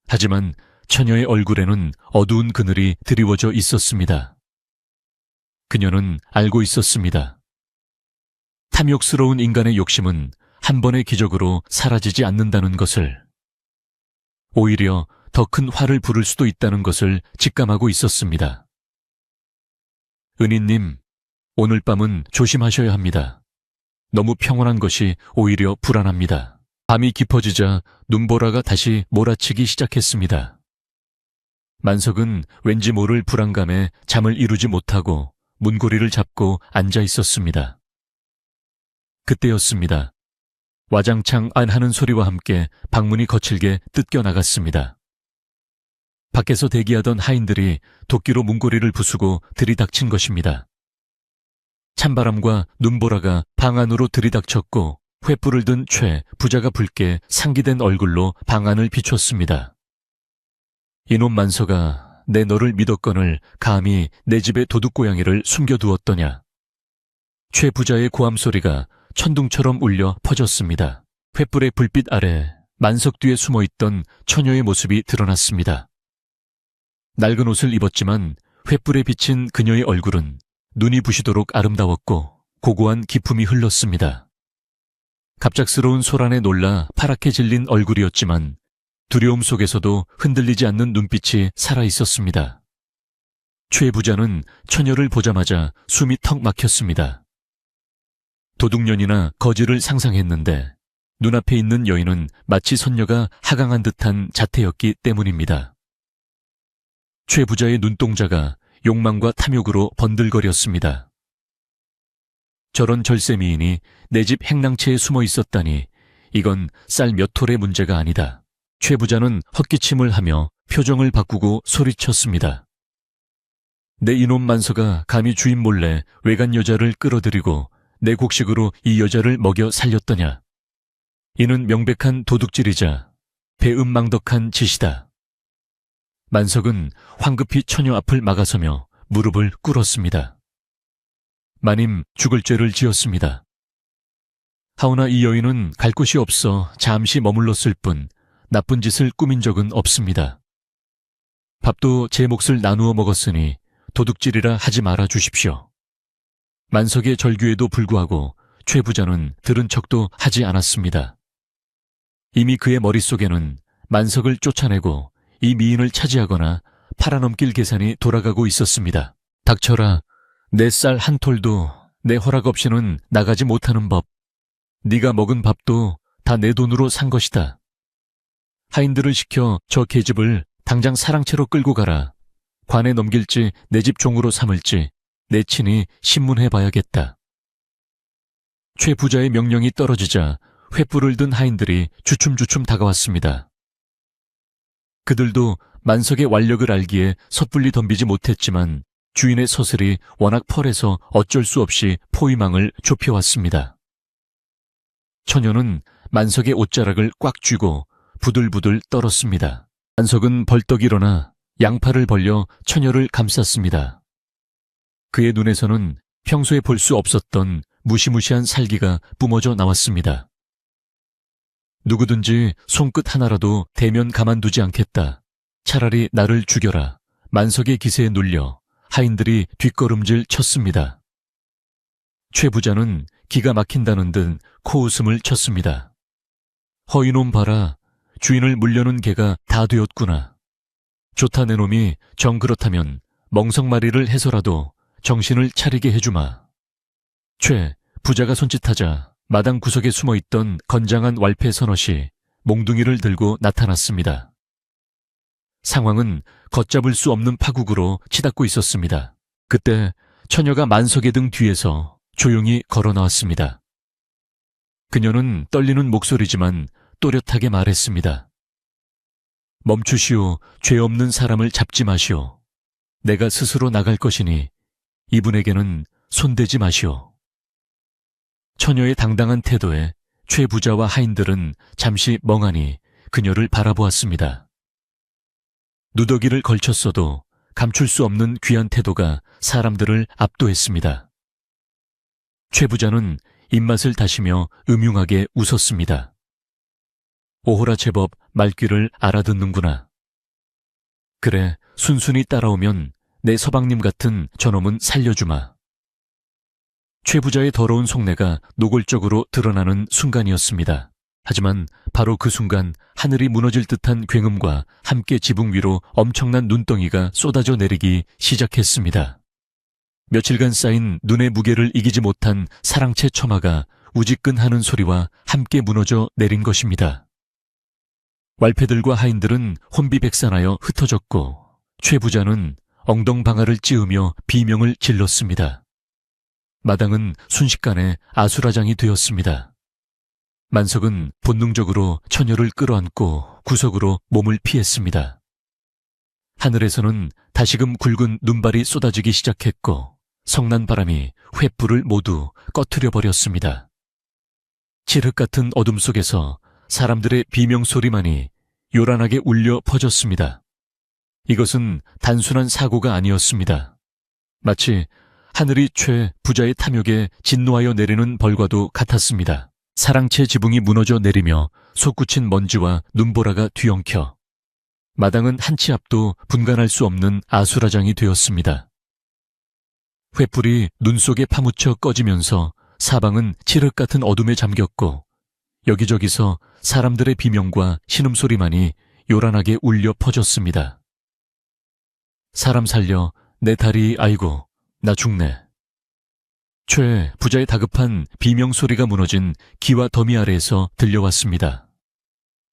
하지만 처녀의 얼굴에는 어두운 그늘이 드리워져 있었습니다. 그녀는 알고 있었습니다. 탐욕스러운 인간의 욕심은 한 번의 기적으로 사라지지 않는다는 것을, 오히려 더 큰 화를 부를 수도 있다는 것을 직감하고 있었습니다. 은희님, 오늘 밤은 조심하셔야 합니다. 너무 평온한 것이 오히려 불안합니다. 밤이 깊어지자 눈보라가 다시 몰아치기 시작했습니다. 만석은 왠지 모를 불안감에 잠을 이루지 못하고 문고리를 잡고 앉아 있었습니다. 그때였습니다. 와장창 안 하는 소리와 함께 방문이 거칠게 뜯겨 나갔습니다. 밖에서 대기하던 하인들이 도끼로 문고리를 부수고 들이닥친 것입니다. 찬바람과 눈보라가 방 안으로 들이닥쳤고 횃불을 든 최 부자가 붉게 상기된 얼굴로 방 안을 비췄습니다. 이놈 만서가 내 너를 믿었거늘 감히 내 집에 도둑고양이를 숨겨두었더냐. 최 부자의 고함 소리가 천둥처럼 울려 퍼졌습니다. 횃불의 불빛 아래 만석 뒤에 숨어있던 처녀의 모습이 드러났습니다. 낡은 옷을 입었지만 횃불에 비친 그녀의 얼굴은 눈이 부시도록 아름다웠고 고고한 기품이 흘렀습니다. 갑작스러운 소란에 놀라 파랗게 질린 얼굴이었지만 두려움 속에서도 흔들리지 않는 눈빛이 살아있었습니다. 최 부자는 처녀를 보자마자 숨이 턱 막혔습니다. 도둑년이나 거지를 상상했는데 눈앞에 있는 여인은 마치 선녀가 하강한 듯한 자태였기 때문입니다. 최 부자의 눈동자가 욕망과 탐욕으로 번들거렸습니다. 저런 절세미인이 내 집 행랑채에 숨어 있었다니 이건 쌀 몇 톨의 문제가 아니다. 최 부자는 헛기침을 하며 표정을 바꾸고 소리쳤습니다. 내 이놈 만서가 감히 주인 몰래 외간 여자를 끌어들이고 내 곡식으로 이 여자를 먹여 살렸더냐. 이는 명백한 도둑질이자 배은망덕한 짓이다. 만석은 황급히 처녀 앞을 막아서며 무릎을 꿇었습니다. 마님 죽을 죄를 지었습니다. 하오나 이 여인은 갈 곳이 없어 잠시 머물렀을 뿐 나쁜 짓을 꾸민 적은 없습니다. 밥도 제 몫을 나누어 먹었으니 도둑질이라 하지 말아 주십시오. 만석의 절규에도 불구하고 최 부자는 들은 척도 하지 않았습니다. 이미 그의 머릿속에는 만석을 쫓아내고 이 미인을 차지하거나 팔아넘길 계산이 돌아가고 있었습니다. 닥쳐라. 내 쌀 한 톨도 내 허락 없이는 나가지 못하는 법. 네가 먹은 밥도 다 내 돈으로 산 것이다. 하인들을 시켜 저 계집을 당장 사랑채로 끌고 가라. 관에 넘길지 내 집 종으로 삼을지 내 친히 신문해봐야겠다. 최 부자의 명령이 떨어지자 횃불을 든 하인들이 주춤주춤 다가왔습니다. 그들도 만석의 완력을 알기에 섣불리 덤비지 못했지만 주인의 서슬이 워낙 펄해서 어쩔 수 없이 포위망을 좁혀왔습니다. 처녀는 만석의 옷자락을 꽉 쥐고 부들부들 떨었습니다. 만석은 벌떡 일어나 양팔을 벌려 처녀를 감쌌습니다. 그의 눈에서는 평소에 볼 수 없었던 무시무시한 살기가 뿜어져 나왔습니다. 누구든지 손끝 하나라도 대면 가만두지 않겠다. 차라리 나를 죽여라. 만석의 기세에 눌려 하인들이 뒷걸음질 쳤습니다. 최 부자는 기가 막힌다는 듯 코웃음을 쳤습니다. 허이놈 봐라. 주인을 물려는 개가 다 되었구나. 좋다 내 놈이 정 그렇다면 멍석마리를 해서라도 정신을 차리게 해주마. 최 부자가 손짓하자 마당 구석에 숨어있던 건장한 왈패 서넛이 몽둥이를 들고 나타났습니다. 상황은 걷잡을 수 없는 파국으로 치닫고 있었습니다. 그때 처녀가 만석의 등 뒤에서 조용히 걸어 나왔습니다. 그녀는 떨리는 목소리지만 또렷하게 말했습니다. 멈추시오. 죄 없는 사람을 잡지 마시오. 내가 스스로 나갈 것이니 이분에게는 손대지 마시오. 처녀의 당당한 태도에 최 부자와 하인들은 잠시 멍하니 그녀를 바라보았습니다. 누더기를 걸쳤어도 감출 수 없는 귀한 태도가 사람들을 압도했습니다. 최 부자는 입맛을 다시며 음흉하게 웃었습니다. 오호라 제법 말귀를 알아듣는구나. 그래, 순순히 따라오면 내 서방님 같은 저놈은 살려주마. 최 부자의 더러운 속내가 노골적으로 드러나는 순간이었습니다. 하지만 바로 그 순간 하늘이 무너질 듯한 굉음과 함께 지붕 위로 엄청난 눈덩이가 쏟아져 내리기 시작했습니다. 며칠간 쌓인 눈의 무게를 이기지 못한 사랑채 처마가 우지끈하는 소리와 함께 무너져 내린 것입니다. 왈패들과 하인들은 혼비백산하여 흩어졌고 최 부자는 엉덩방아를 찌으며 비명을 질렀습니다. 마당은 순식간에 아수라장이 되었습니다. 만석은 본능적으로 처녀를 끌어안고 구석으로 몸을 피했습니다. 하늘에서는 다시금 굵은 눈발이 쏟아지기 시작했고 성난 바람이 횃불을 모두 꺼트려 버렸습니다. 칠흑 같은 어둠 속에서 사람들의 비명소리만이 요란하게 울려 퍼졌습니다. 이것은 단순한 사고가 아니었습니다. 마치 하늘이 최 부자의 탐욕에 진노하여 내리는 벌과도 같았습니다. 사랑채 지붕이 무너져 내리며 솟구친 먼지와 눈보라가 뒤엉켜 마당은 한 치 앞도 분간할 수 없는 아수라장이 되었습니다. 횃불이 눈 속에 파묻혀 꺼지면서 사방은 칠흑 같은 어둠에 잠겼고 여기저기서 사람들의 비명과 신음소리만이 요란하게 울려 퍼졌습니다. 사람 살려, 내 다리, 아이고, 나 죽네. 최 부자의 다급한 비명소리가 무너진 기와 더미 아래에서 들려왔습니다.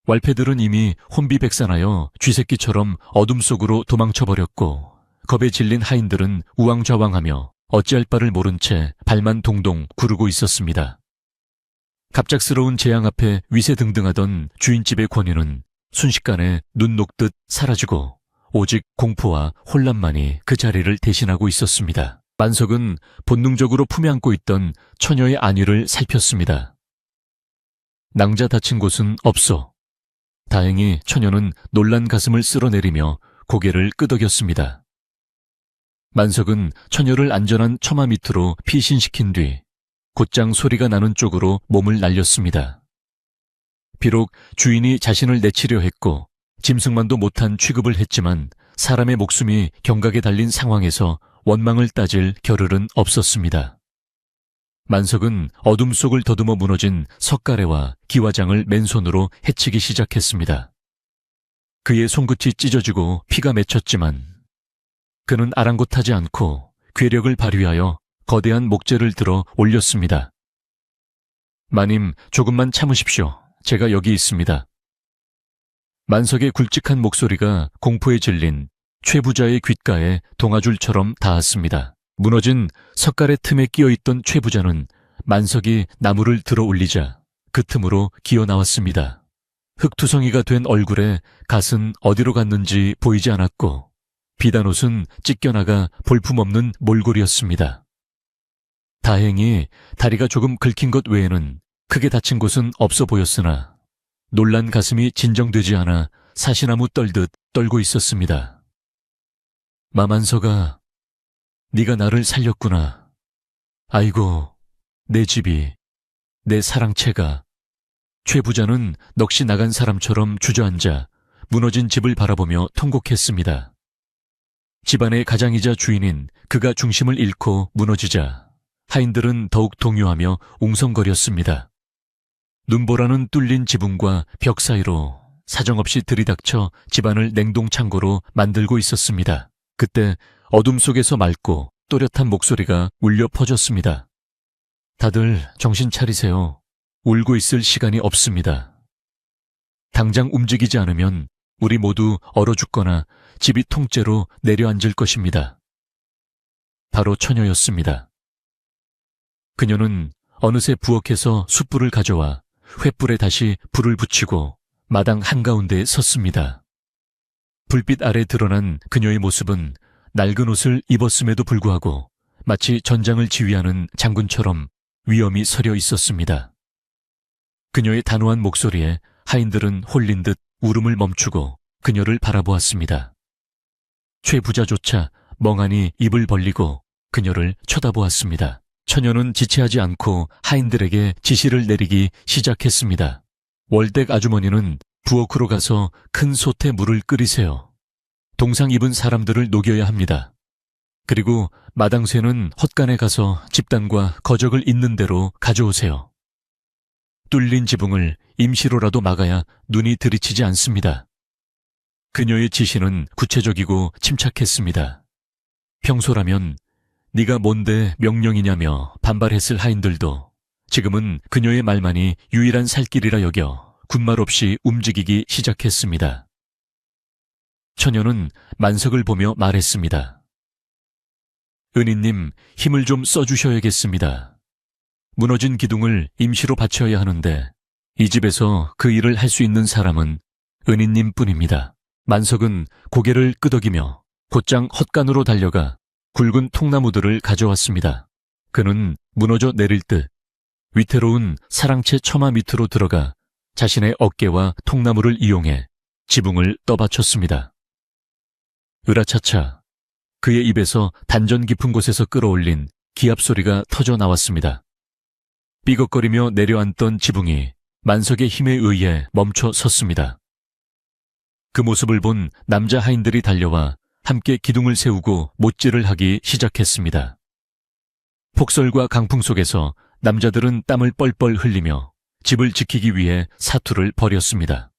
왈패들은 이미 혼비백산하여 쥐새끼처럼 어둠 속으로 도망쳐버렸고 겁에 질린 하인들은 우왕좌왕하며 어찌할 바를 모른 채 발만 동동 구르고 있었습니다. 갑작스러운 재앙 앞에 위세등등하던 주인집의 권위는 순식간에 눈 녹듯 사라지고 오직 공포와 혼란만이 그 자리를 대신하고 있었습니다. 만석은 본능적으로 품에 안고 있던 처녀의 안위를 살폈습니다. 낭자 다친 곳은 없어. 다행히 처녀는 놀란 가슴을 쓸어내리며 고개를 끄덕였습니다. 만석은 처녀를 안전한 처마 밑으로 피신시킨 뒤 곧장 소리가 나는 쪽으로 몸을 날렸습니다. 비록 주인이 자신을 내치려 했고 짐승만도 못한 취급을 했지만 사람의 목숨이 경각에 달린 상황에서 원망을 따질 겨를은 없었습니다. 만석은 어둠 속을 더듬어 무너진 석가래와 기와장을 맨손으로 해치기 시작했습니다. 그의 손끝이 찢어지고 피가 맺혔지만 그는 아랑곳하지 않고 괴력을 발휘하여 거대한 목재를 들어 올렸습니다. 마님, 조금만 참으십시오. 제가 여기 있습니다. 만석의 굵직한 목소리가 공포에 질린 최 부자의 귓가에 동아줄처럼 닿았습니다. 무너진 석가래 틈에 끼어있던 최 부자는 만석이 나무를 들어 올리자 그 틈으로 기어 나왔습니다. 흙투성이가 된 얼굴에 갓은 어디로 갔는지 보이지 않았고 비단옷은 찢겨나가 볼품없는 몰골이었습니다. 다행히 다리가 조금 긁힌 것 외에는 크게 다친 곳은 없어 보였으나 놀란 가슴이 진정되지 않아 사시나무 떨듯 떨고 있었습니다. 마만서가 네가 나를 살렸구나. 아이고, 내 집이, 내 사랑채가. 최 부자는 넋이 나간 사람처럼 주저앉아 무너진 집을 바라보며 통곡했습니다. 집안의 가장이자 주인인 그가 중심을 잃고 무너지자 하인들은 더욱 동요하며 웅성거렸습니다. 눈보라는 뚫린 지붕과 벽 사이로 사정없이 들이닥쳐 집안을 냉동창고로 만들고 있었습니다. 그때 어둠 속에서 맑고 또렷한 목소리가 울려 퍼졌습니다. 다들 정신 차리세요. 울고 있을 시간이 없습니다. 당장 움직이지 않으면 우리 모두 얼어 죽거나 집이 통째로 내려앉을 것입니다. 바로 처녀였습니다. 그녀는 어느새 부엌에서 숯불을 가져와 횃불에 다시 불을 붙이고 마당 한가운데에 섰습니다. 불빛 아래 드러난 그녀의 모습은 낡은 옷을 입었음에도 불구하고 마치 전장을 지휘하는 장군처럼 위엄이 서려 있었습니다. 그녀의 단호한 목소리에 하인들은 홀린 듯 울음을 멈추고 그녀를 바라보았습니다. 최 부자조차 멍하니 입을 벌리고 그녀를 쳐다보았습니다. 처녀는 지체하지 않고 하인들에게 지시를 내리기 시작했습니다. 월댁 아주머니는 부엌으로 가서 큰 솥에 물을 끓이세요. 동상 입은 사람들을 녹여야 합니다. 그리고 마당쇠는 헛간에 가서 집단과 거적을 있는 대로 가져오세요. 뚫린 지붕을 임시로라도 막아야 눈이 들이치지 않습니다. 그녀의 지시는 구체적이고 침착했습니다. 평소라면 네가 뭔데 명령이냐며 반발했을 하인들도 지금은 그녀의 말만이 유일한 살 길이라 여겨 군말 없이 움직이기 시작했습니다. 처녀는 만석을 보며 말했습니다. 은희님, 힘을 좀 써주셔야겠습니다. 무너진 기둥을 임시로 받쳐야 하는데 이 집에서 그 일을 할 수 있는 사람은 은희님 뿐입니다. 만석은 고개를 끄덕이며 곧장 헛간으로 달려가 굵은 통나무들을 가져왔습니다. 그는 무너져 내릴 듯 위태로운 사랑채 처마 밑으로 들어가 자신의 어깨와 통나무를 이용해 지붕을 떠받쳤습니다. 으라차차, 그의 입에서 단전 깊은 곳에서 끌어올린 기합 소리가 터져 나왔습니다. 삐걱거리며 내려앉던 지붕이 만석의 힘에 의해 멈춰 섰습니다. 그 모습을 본 남자 하인들이 달려와 함께 기둥을 세우고 못질을 하기 시작했습니다. 폭설과 강풍 속에서 남자들은 땀을 뻘뻘 흘리며 집을 지키기 위해 사투를 벌였습니다.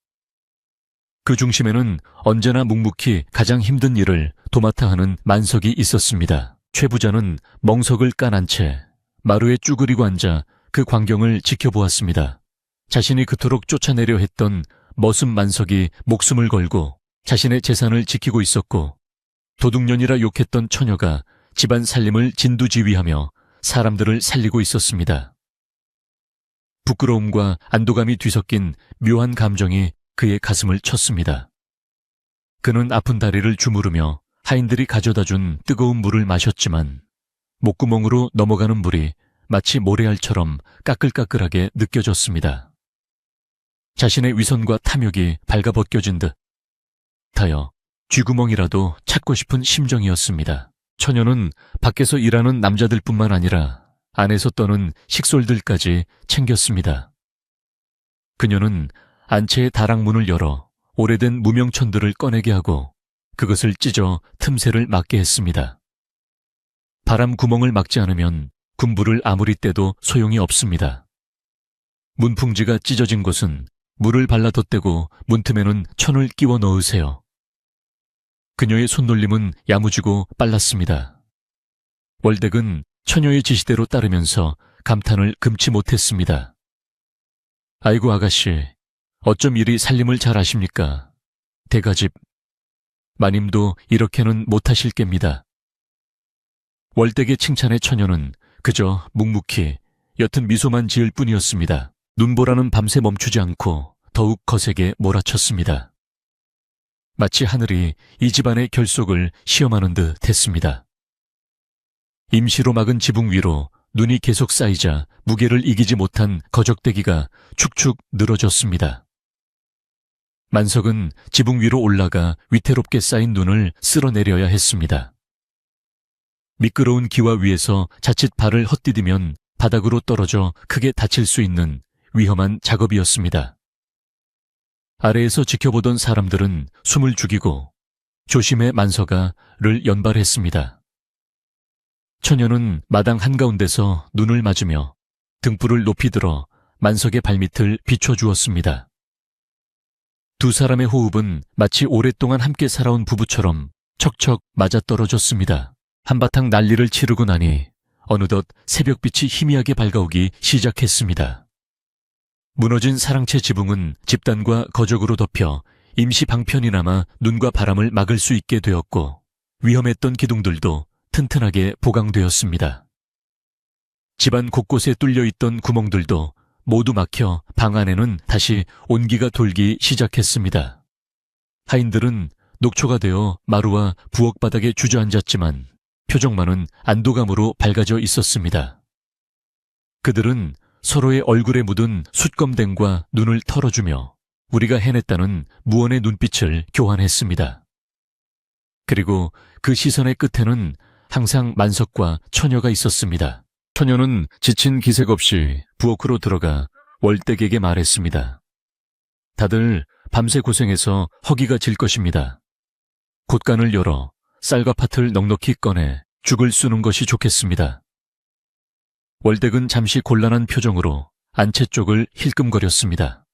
그 중심에는 언제나 묵묵히 가장 힘든 일을 도맡아 하는 만석이 있었습니다. 최 부자는 멍석을 까난 채 마루에 쭈그리고 앉아 그 광경을 지켜보았습니다. 자신이 그토록 쫓아내려 했던 머슴 만석이 목숨을 걸고 자신의 재산을 지키고 있었고 도둑년이라 욕했던 처녀가 집안 살림을 진두지휘하며 사람들을 살리고 있었습니다. 부끄러움과 안도감이 뒤섞인 묘한 감정이 그의 가슴을 쳤습니다. 그는 아픈 다리를 주무르며 하인들이 가져다준 뜨거운 물을 마셨지만 목구멍으로 넘어가는 물이 마치 모래알처럼 까끌까끌하게 느껴졌습니다. 자신의 위선과 탐욕이 발가벗겨진 듯 하여 쥐구멍이라도 찾고 싶은 심정이었습니다. 처녀는 밖에서 일하는 남자들뿐만 아니라 안에서 떠는 식솔들까지 챙겼습니다. 그녀는 안채의 다락문을 열어 오래된 무명천들을 꺼내게 하고 그것을 찢어 틈새를 막게 했습니다. 바람 구멍을 막지 않으면 군부를 아무리 떼도 소용이 없습니다. 문풍지가 찢어진 곳은 물을 발라 덧대고 문틈에는 천을 끼워 넣으세요. 그녀의 손놀림은 야무지고 빨랐습니다. 월댁은 처녀의 지시대로 따르면서 감탄을 금치 못했습니다. 아이고 아가씨, 어쩜 이리 살림을 잘 하십니까? 대가집, 마님도 이렇게는 못하실 겝니다. 월댁의 칭찬에 처녀는 그저 묵묵히 옅은 미소만 지을 뿐이었습니다. 눈보라는 밤새 멈추지 않고 더욱 거세게 몰아쳤습니다. 마치 하늘이 이 집안의 결속을 시험하는 듯 했습니다. 임시로 막은 지붕 위로 눈이 계속 쌓이자 무게를 이기지 못한 거적대기가 축축 늘어졌습니다. 만석은 지붕 위로 올라가 위태롭게 쌓인 눈을 쓸어내려야 했습니다. 미끄러운 기와 위에서 자칫 발을 헛디디면 바닥으로 떨어져 크게 다칠 수 있는 위험한 작업이었습니다. 아래에서 지켜보던 사람들은 숨을 죽이고 조심해 만석아를 연발했습니다. 처녀는 마당 한가운데서 눈을 맞으며 등불을 높이 들어 만석의 발밑을 비춰주었습니다. 두 사람의 호흡은 마치 오랫동안 함께 살아온 부부처럼 척척 맞아떨어졌습니다. 한바탕 난리를 치르고 나니 어느덧 새벽빛이 희미하게 밝아오기 시작했습니다. 무너진 사랑채 지붕은 집단과 거적으로 덮여 임시 방편이나마 눈과 바람을 막을 수 있게 되었고 위험했던 기둥들도 튼튼하게 보강되었습니다. 집안 곳곳에 뚫려있던 구멍들도 모두 막혀 방 안에는 다시 온기가 돌기 시작했습니다. 하인들은 녹초가 되어 마루와 부엌 바닥에 주저앉았지만 표정만은 안도감으로 밝아져 있었습니다. 그들은 서로의 얼굴에 묻은 숯검댕과 눈을 털어주며 우리가 해냈다는 무언의 눈빛을 교환했습니다. 그리고 그 시선의 끝에는 항상 만석과 처녀가 있었습니다. 처녀는 지친 기색 없이 부엌으로 들어가 월댁에게 말했습니다. 다들 밤새 고생해서 허기가 질 것입니다. 곶간을 열어 쌀과 팥을 넉넉히 꺼내 죽을 쑤는 것이 좋겠습니다. 월댁은 잠시 곤란한 표정으로 안채 쪽을 힐끔거렸습니다.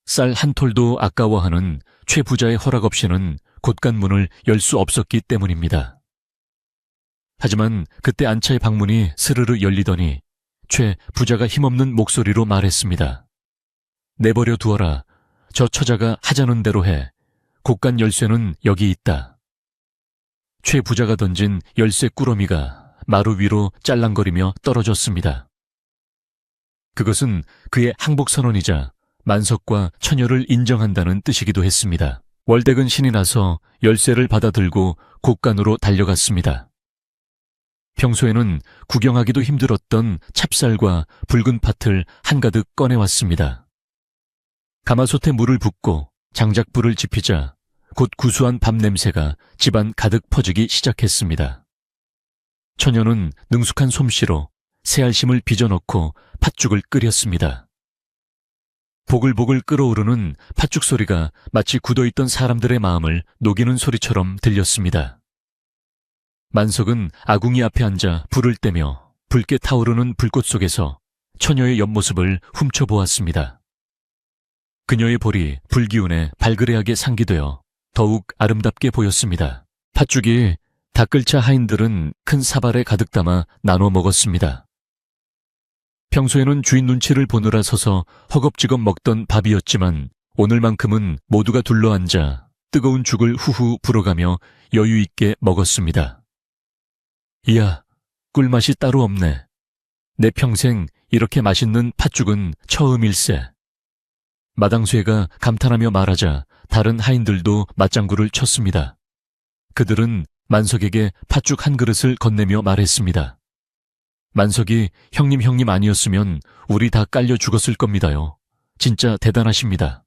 쌀 한 톨도 아까워하는 최 부자의 허락 없이는 곶간 문을 열 수 없었기 때문입니다. 하지만 그때 안차의 방문이 스르르 열리더니 최 부자가 힘없는 목소리로 말했습니다. 내버려 두어라. 저 처자가 하자는 대로 해. 곶간 열쇠는 여기 있다. 최 부자가 던진 열쇠 꾸러미가 마루 위로 짤랑거리며 떨어졌습니다. 그것은 그의 항복선언이자 만석과 처녀를 인정한다는 뜻이기도 했습니다. 월댁은 신이 나서 열쇠를 받아들고 곶간으로 달려갔습니다. 평소에는 구경하기도 힘들었던 찹쌀과 붉은 팥을 한가득 꺼내왔습니다. 가마솥에 물을 붓고 장작불을 지피자 곧 구수한 밥 냄새가 집안 가득 퍼지기 시작했습니다. 처녀는 능숙한 솜씨로 새알심을 빚어넣고 팥죽을 끓였습니다. 보글보글 끓어오르는 팥죽 소리가 마치 굳어있던 사람들의 마음을 녹이는 소리처럼 들렸습니다. 만석은 아궁이 앞에 앉아 불을 떼며 붉게 타오르는 불꽃 속에서 처녀의 옆모습을 훔쳐보았습니다. 그녀의 볼이 불기운에 발그레하게 상기되어 더욱 아름답게 보였습니다. 팥죽이 닭글차 하인들은 큰 사발에 가득 담아 나눠 먹었습니다. 평소에는 주인 눈치를 보느라 서서 허겁지겁 먹던 밥이었지만 오늘만큼은 모두가 둘러앉아 뜨거운 죽을 후후 불어가며 여유 있게 먹었습니다. 이야, 꿀맛이 따로 없네. 내 평생 이렇게 맛있는 팥죽은 처음일세. 마당쇠가 감탄하며 말하자 다른 하인들도 맞장구를 쳤습니다. 그들은 만석에게 팥죽 한 그릇을 건네며 말했습니다. 만석이 형님 아니었으면 우리 다 깔려 죽었을 겁니다요. 진짜 대단하십니다.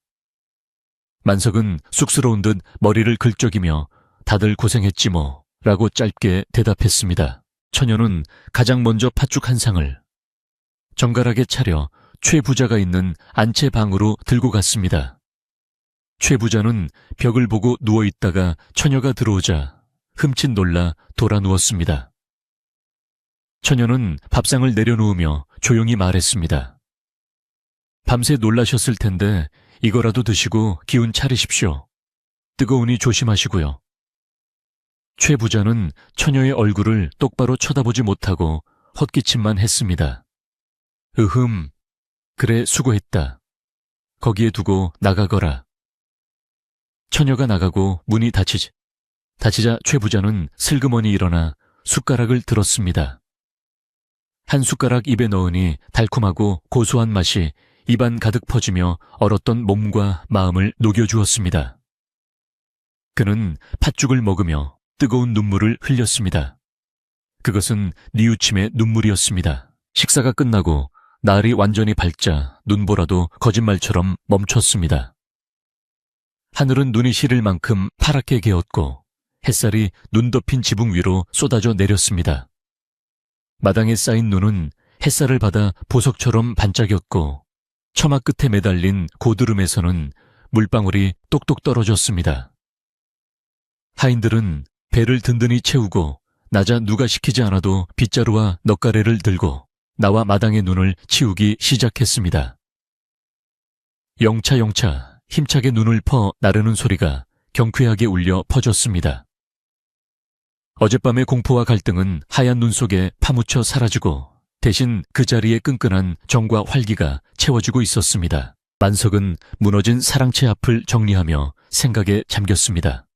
만석은 쑥스러운 듯 머리를 긁적이며 다들 고생했지 뭐 라고 짧게 대답했습니다. 처녀는 가장 먼저 팥죽 한 상을 정갈하게 차려 최 부자가 있는 안채 방으로 들고 갔습니다. 최 부자는 벽을 보고 누워있다가 처녀가 들어오자 흠칫 놀라 돌아 누웠습니다. 처녀는 밥상을 내려놓으며 조용히 말했습니다. 밤새 놀라셨을 텐데 이거라도 드시고 기운 차리십시오. 뜨거우니 조심하시고요. 최 부자는 처녀의 얼굴을 똑바로 쳐다보지 못하고 헛기침만 했습니다. 으흠, 그래 수고했다. 거기에 두고 나가거라. 처녀가 나가고 문이 닫히자 최 부자는 슬그머니 일어나 숟가락을 들었습니다. 한 숟가락 입에 넣으니 달콤하고 고소한 맛이 입안 가득 퍼지며 얼었던 몸과 마음을 녹여주었습니다. 그는 팥죽을 먹으며 뜨거운 눈물을 흘렸습니다. 그것은 뉘우침의 눈물이었습니다. 식사가 끝나고 날이 완전히 밝자 눈보라도 거짓말처럼 멈췄습니다. 하늘은 눈이 시릴 만큼 파랗게 개었고 햇살이 눈 덮인 지붕 위로 쏟아져 내렸습니다. 마당에 쌓인 눈은 햇살을 받아 보석처럼 반짝였고 처마 끝에 매달린 고드름에서는 물방울이 똑똑 떨어졌습니다. 하인들은 배를 든든히 채우고 낮아 누가 시키지 않아도 빗자루와 넉가래를 들고 나와 마당의 눈을 치우기 시작했습니다. 영차 힘차게 눈을 퍼 나르는 소리가 경쾌하게 울려 퍼졌습니다. 어젯밤의 공포와 갈등은 하얀 눈 속에 파묻혀 사라지고 대신 그 자리에 끈끈한 정과 활기가 채워지고 있었습니다. 만석은 무너진 사랑채 앞을 정리하며 생각에 잠겼습니다.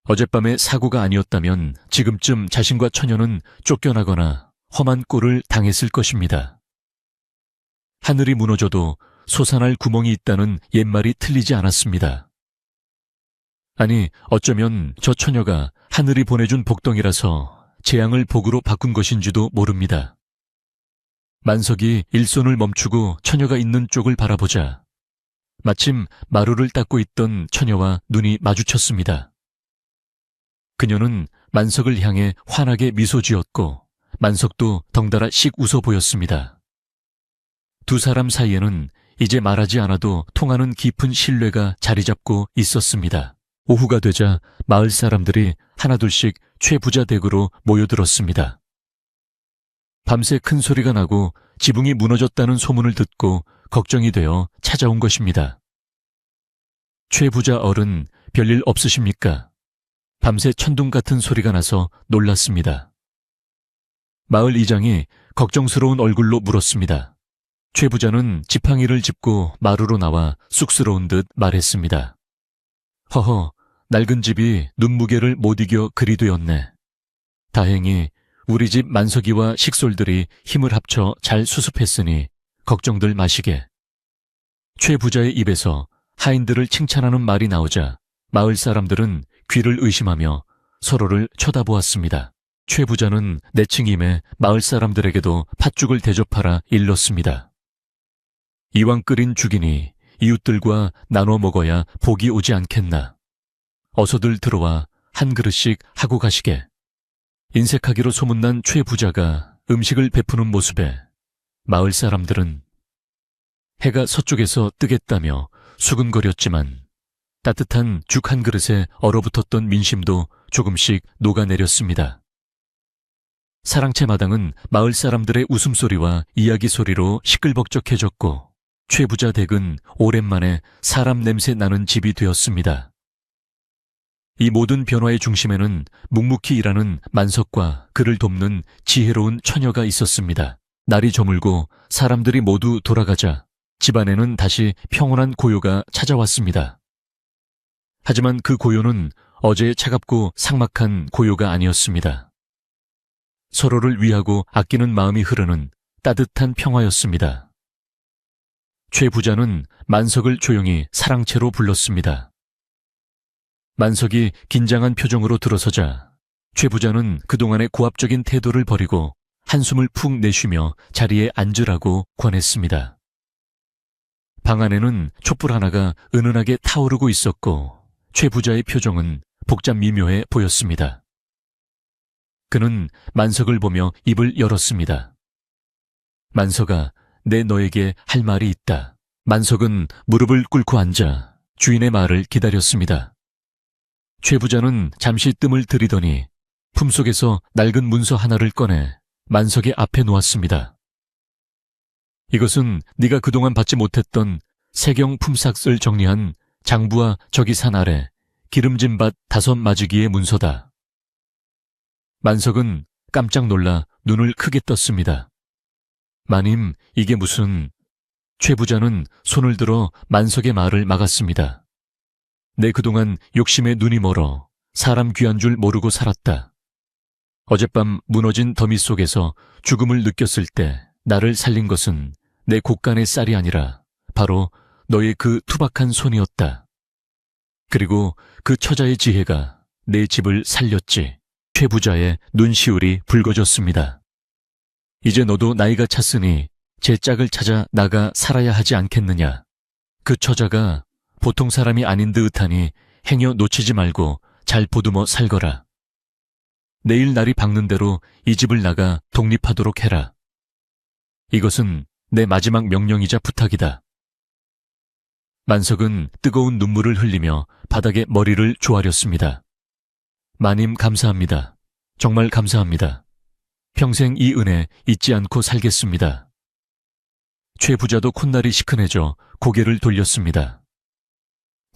어젯밤의 사고가 아니었다면 지금쯤 자신과 처녀는 쫓겨나거나 험한 꼴을 당했을 것입니다. 하늘이 무너져도 솟아날 구멍이 있다는 옛말이 틀리지 않았습니다. 아니, 어쩌면 저 처녀가 하늘이 보내준 복덩이라서 재앙을 복으로 바꾼 것인지도 모릅니다. 만석이 일손을 멈추고 처녀가 있는 쪽을 바라보자 마침 마루를 닦고 있던 처녀와 눈이 마주쳤습니다. 그녀는 만석을 향해 환하게 미소 지었고 만석도 덩달아 씩 웃어 보였습니다. 두 사람 사이에는 이제 말하지 않아도 통하는 깊은 신뢰가 자리 잡고 있었습니다. 오후가 되자 마을 사람들이 하나둘씩 최부자 댁으로 모여들었습니다. 밤새 큰 소리가 나고 지붕이 무너졌다는 소문을 듣고 걱정이 되어 찾아온 것입니다. 최부자 어른, 별일 없으십니까? 밤새 천둥 같은 소리가 나서 놀랐습니다. 마을 이장이 걱정스러운 얼굴로 물었습니다. 최부자는 지팡이를 짚고 마루로 나와 쑥스러운 듯 말했습니다. 허허, 낡은 집이 눈무게를 못 이겨 그리 되었네. 다행히 우리 집 만석이와 식솔들이 힘을 합쳐 잘 수습했으니 걱정들 마시게. 최부자의 입에서 하인들을 칭찬하는 말이 나오자 마을 사람들은 귀를 의심하며 서로를 쳐다보았습니다. 최부자는 내층임에 마을 사람들에게도 팥죽을 대접하라 일렀습니다. 이왕 끓인 죽이니 이웃들과 나눠 먹어야 복이 오지 않겠나. 어서들 들어와 한 그릇씩 하고 가시게. 인색하기로 소문난 최부자가 음식을 베푸는 모습에 마을 사람들은 해가 서쪽에서 뜨겠다며 수근거렸지만 따뜻한 죽 한 그릇에 얼어붙었던 민심도 조금씩 녹아내렸습니다. 사랑채 마당은 마을 사람들의 웃음소리와 이야기 소리로 시끌벅적해졌고 최부자 댁은 오랜만에 사람 냄새 나는 집이 되었습니다. 이 모든 변화의 중심에는 묵묵히 일하는 만석과 그를 돕는 지혜로운 처녀가 있었습니다. 날이 저물고 사람들이 모두 돌아가자 집안에는 다시 평온한 고요가 찾아왔습니다. 하지만 그 고요는 어제의 차갑고 삭막한 고요가 아니었습니다. 서로를 위하고 아끼는 마음이 흐르는 따뜻한 평화였습니다. 최 부자는 만석을 조용히 사랑채로 불렀습니다. 만석이 긴장한 표정으로 들어서자 최 부자는 그동안의 고압적인 태도를 버리고 한숨을 푹 내쉬며 자리에 앉으라고 권했습니다. 방 안에는 촛불 하나가 은은하게 타오르고 있었고 최 부자의 표정은 복잡 미묘해 보였습니다. 그는 만석을 보며 입을 열었습니다. 만석아, 내 너에게 할 말이 있다. 만석은 무릎을 꿇고 앉아 주인의 말을 기다렸습니다. 최 부자는 잠시 뜸을 들이더니 품속에서 낡은 문서 하나를 꺼내 만석의 앞에 놓았습니다. 이것은 네가 그동안 받지 못했던 세경 품삯을 정리한 장부와 저기산 아래 기름진 밭 5마지기의 문서다. 만석은 깜짝 놀라 눈을 크게 떴습니다. 마님, 이게 무슨... 최 부자는 손을 들어 만석의 말을 막았습니다. 내 그동안 욕심에 눈이 멀어 사람 귀한 줄 모르고 살았다. 어젯밤 무너진 더미 속에서 죽음을 느꼈을 때 나를 살린 것은 내 곡간의 쌀이 아니라 바로 너의 그 투박한 손이었다. 그리고 그 처자의 지혜가 내 집을 살렸지. 최 부자의 눈시울이 붉어졌습니다. 이제 너도 나이가 찼으니 제 짝을 찾아 나가 살아야 하지 않겠느냐. 그 처자가 보통 사람이 아닌 듯하니 행여 놓치지 말고 잘 보듬어 살거라. 내일 날이 밝는 대로 이 집을 나가 독립하도록 해라. 이것은 내 마지막 명령이자 부탁이다. 만석은 뜨거운 눈물을 흘리며 바닥에 머리를 조아렸습니다. 마님 감사합니다. 정말 감사합니다. 평생 이 은혜 잊지 않고 살겠습니다. 최 부자도 콧날이 시큰해져 고개를 돌렸습니다.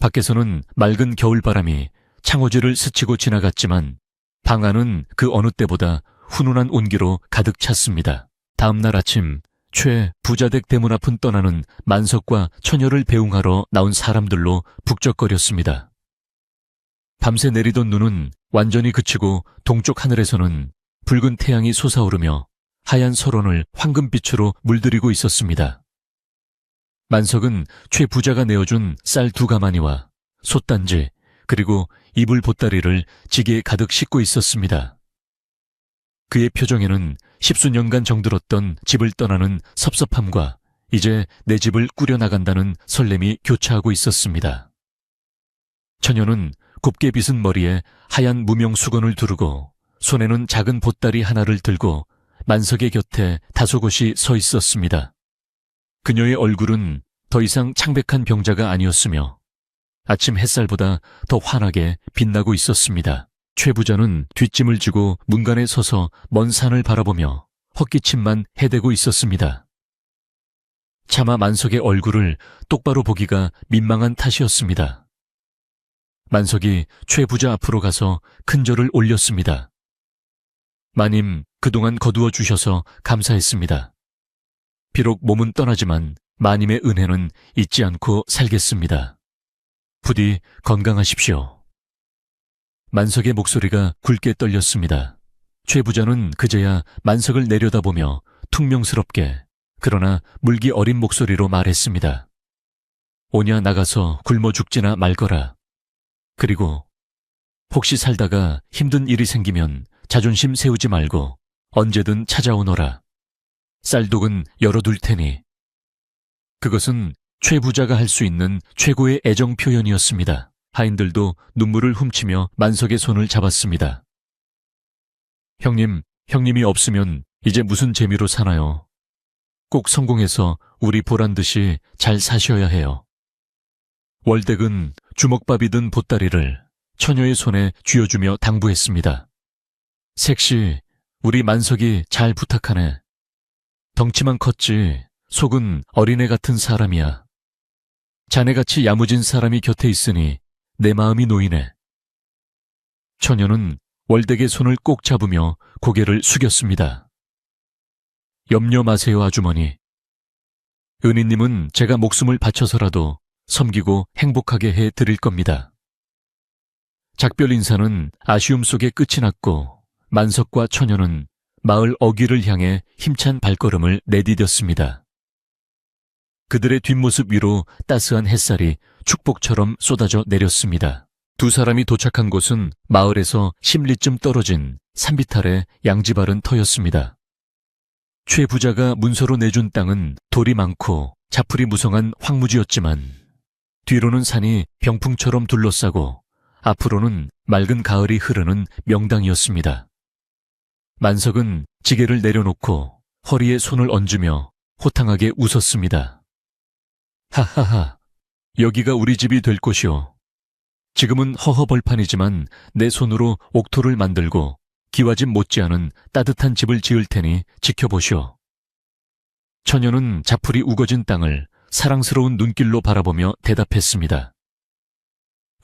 밖에서는 맑은 겨울바람이 창호지를 스치고 지나갔지만 방 안은 그 어느 때보다 훈훈한 온기로 가득 찼습니다. 다음 날 아침 최 부자댁 대문 앞은 떠나는 만석과 처녀를 배웅하러 나온 사람들로 북적거렸습니다. 밤새 내리던 눈은 완전히 그치고 동쪽 하늘에서는 붉은 태양이 솟아오르며 하얀 설원을 황금빛으로 물들이고 있었습니다. 만석은 최 부자가 내어준 쌀 2가마니와 솥단지 그리고 이불 보따리를 지게에 가득 싣고 있었습니다. 그의 표정에는 십수년간 정들었던 집을 떠나는 섭섭함과 이제 내 집을 꾸려나간다는 설렘이 교차하고 있었습니다. 처녀는 곱게 빗은 머리에 하얀 무명 수건을 두르고 손에는 작은 보따리 하나를 들고 만석의 곁에 다소곳이 서 있었습니다. 그녀의 얼굴은 더 이상 창백한 병자가 아니었으며 아침 햇살보다 더 환하게 빛나고 있었습니다. 최 부자는 뒷짐을 지고 문간에 서서 먼 산을 바라보며 헛기침만 해대고 있었습니다. 차마 만석의 얼굴을 똑바로 보기가 민망한 탓이었습니다. 만석이 최 부자 앞으로 가서 큰 절을 올렸습니다. 마님, 그동안 거두어 주셔서 감사했습니다. 비록 몸은 떠나지만 마님의 은혜는 잊지 않고 살겠습니다. 부디 건강하십시오. 만석의 목소리가 굵게 떨렸습니다. 최 부자는 그제야 만석을 내려다보며 퉁명스럽게 그러나 물기 어린 목소리로 말했습니다. 오냐 나가서 굶어 죽지나 말거라. 그리고 혹시 살다가 힘든 일이 생기면 자존심 세우지 말고 언제든 찾아오너라. 쌀독은 열어둘 테니. 그것은 최 부자가 할 수 있는 최고의 애정 표현이었습니다. 하인들도 눈물을 훔치며 만석의 손을 잡았습니다. 형님, 형님이 없으면 이제 무슨 재미로 사나요? 꼭 성공해서 우리 보란듯이 잘 사셔야 해요. 월댁은 주먹밥이 든 보따리를 처녀의 손에 쥐어주며 당부했습니다. 색시, 우리 만석이 잘 부탁하네. 덩치만 컸지 속은 어린애 같은 사람이야. 자네같이 야무진 사람이 곁에 있으니 내 마음이 놓이네. 처녀는 월댁의 손을 꼭 잡으며 고개를 숙였습니다. 염려 마세요, 아주머니. 은희님은 제가 목숨을 바쳐서라도 섬기고 행복하게 해 드릴 겁니다. 작별 인사는 아쉬움 속에 끝이 났고 만석과 처녀는 마을 어귀를 향해 힘찬 발걸음을 내디뎠습니다. 그들의 뒷모습 위로 따스한 햇살이 축복처럼 쏟아져 내렸습니다. 두 사람이 도착한 곳은 마을에서 10리쯤 떨어진 산비탈의 양지바른 터였습니다. 최 부자가 문서로 내준 땅은 돌이 많고 자풀이 무성한 황무지였지만 뒤로는 산이 병풍처럼 둘러싸고 앞으로는 맑은 가을이 흐르는 명당이었습니다. 만석은 지게를 내려놓고 허리에 손을 얹으며 호탕하게 웃었습니다. 하하하, 여기가 우리 집이 될 곳이오. 지금은 허허벌판이지만 내 손으로 옥토를 만들고 기와집 못지않은 따뜻한 집을 지을 테니 지켜보시오. 처녀는 자풀이 우거진 땅을 사랑스러운 눈길로 바라보며 대답했습니다.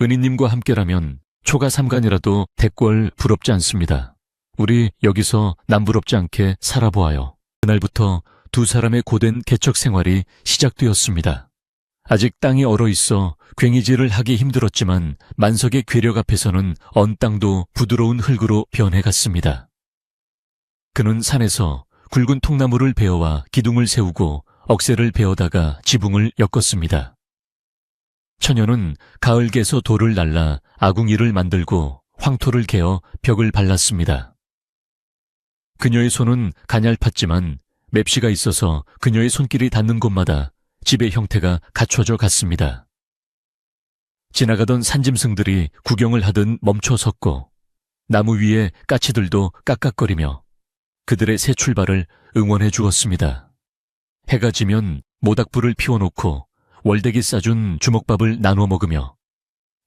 은희님과 함께라면 초가 삼간이라도 대궐 부럽지 않습니다. 우리 여기서 남부럽지 않게 살아보아요. 그날부터 두 사람의 고된 개척 생활이 시작되었습니다. 아직 땅이 얼어있어 괭이질을 하기 힘들었지만 만석의 괴력 앞에서는 언 땅도 부드러운 흙으로 변해갔습니다. 그는 산에서 굵은 통나무를 베어와 기둥을 세우고 억새를 베어다가 지붕을 엮었습니다. 처녀는 가을개서 돌을 날라 아궁이를 만들고 황토를 개어 벽을 발랐습니다. 그녀의 손은 가냘팠지만 맵시가 있어서 그녀의 손길이 닿는 곳마다 집의 형태가 갖춰져 갔습니다. 지나가던 산짐승들이 구경을 하듯 멈춰 섰고 나무 위에 까치들도 깍깍거리며 그들의 새 출발을 응원해 주었습니다. 해가 지면 모닥불을 피워놓고 월대기 싸준 주먹밥을 나눠 먹으며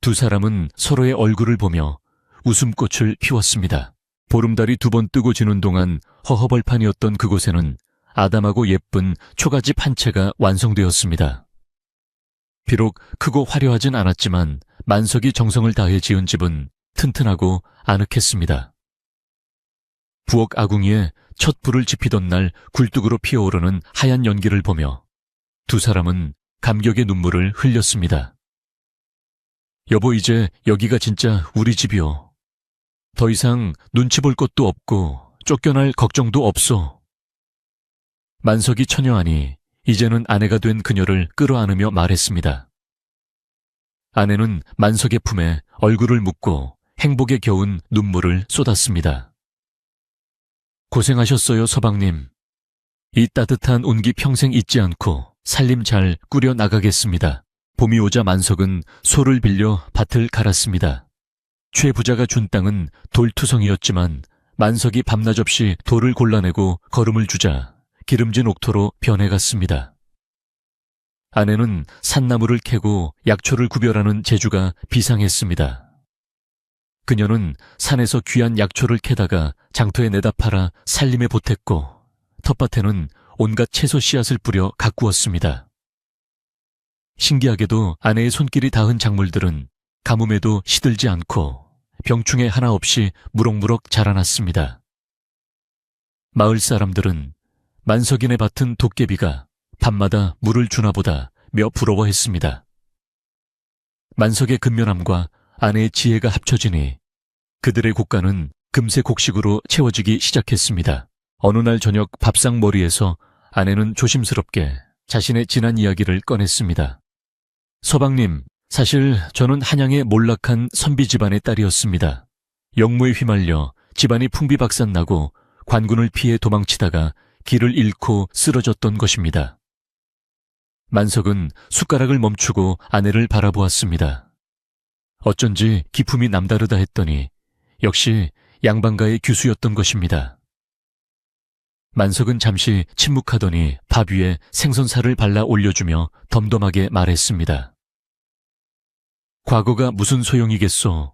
두 사람은 서로의 얼굴을 보며 웃음꽃을 피웠습니다. 보름달이 2번 뜨고 지는 동안 허허벌판이었던 그곳에는 아담하고 예쁜 초가집 한 채가 완성되었습니다. 비록 크고 화려하진 않았지만 만석이 정성을 다해 지은 집은 튼튼하고 아늑했습니다. 부엌 아궁이에 첫 불을 지피던 날 굴뚝으로 피어오르는 하얀 연기를 보며 두 사람은 감격의 눈물을 흘렸습니다. 여보, 이제 여기가 진짜 우리 집이요. 더 이상 눈치 볼 것도 없고 쫓겨날 걱정도 없소. 만석이 처녀하니 이제는 아내가 된 그녀를 끌어안으며 말했습니다. 아내는 만석의 품에 얼굴을 묻고 행복에 겨운 눈물을 쏟았습니다. 고생하셨어요, 서방님. 이 따뜻한 온기 평생 잊지 않고 살림 잘 꾸려 나가겠습니다. 봄이 오자 만석은 소를 빌려 밭을 갈았습니다. 최 부자가 준 땅은 돌투성이었지만 만석이 밤낮 없이 돌을 골라내고 거름을 주자 기름진 옥토로 변해갔습니다. 아내는 산나무를 캐고 약초를 구별하는 재주가 비상했습니다. 그녀는 산에서 귀한 약초를 캐다가 장터에 내다 팔아 살림에 보탰고 텃밭에는 온갖 채소 씨앗을 뿌려 가꾸었습니다. 신기하게도 아내의 손길이 닿은 작물들은 가뭄에도 시들지 않고 병충해 하나 없이 무럭무럭 자라났습니다. 마을 사람들은 만석인의 밭은 도깨비가 밤마다 물을 주나보다 며 부러워했습니다. 만석의 근면함과 아내의 지혜가 합쳐지니 그들의 곡간은 금세 곡식으로 채워지기 시작했습니다. 어느 날 저녁 밥상머리에서 아내는 조심스럽게 자신의 지난 이야기를 꺼냈습니다. 서방님, 사실 저는 한양의 몰락한 선비 집안의 딸이었습니다. 역무에 휘말려 집안이 풍비박산나고 관군을 피해 도망치다가 길을 잃고 쓰러졌던 것입니다. 만석은 숟가락을 멈추고 아내를 바라보았습니다. 어쩐지 기품이 남다르다 했더니 역시 양반가의 규수였던 것입니다. 만석은 잠시 침묵하더니 밥 위에 생선살을 발라 올려주며 덤덤하게 말했습니다. 과거가 무슨 소용이겠소.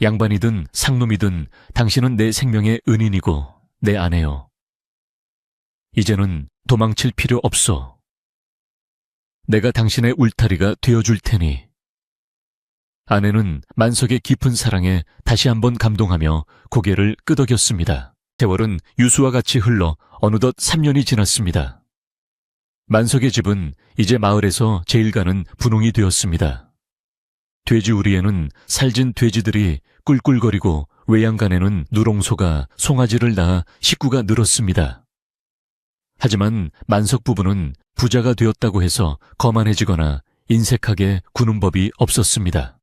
양반이든 상놈이든 당신은 내 생명의 은인이고 내 아내요. 이제는 도망칠 필요 없소. 내가 당신의 울타리가 되어줄 테니. 아내는 만석의 깊은 사랑에 다시 한번 감동하며 고개를 끄덕였습니다. 세월은 유수와 같이 흘러 어느덧 3년이 지났습니다. 만석의 집은 이제 마을에서 제일 가는 분홍이 되었습니다. 돼지우리에는 살진 돼지들이 꿀꿀거리고 외양간에는 누렁소가 송아지를 낳아 식구가 늘었습니다. 하지만 만석 부부는 부자가 되었다고 해서 거만해지거나 인색하게 구는 법이 없었습니다.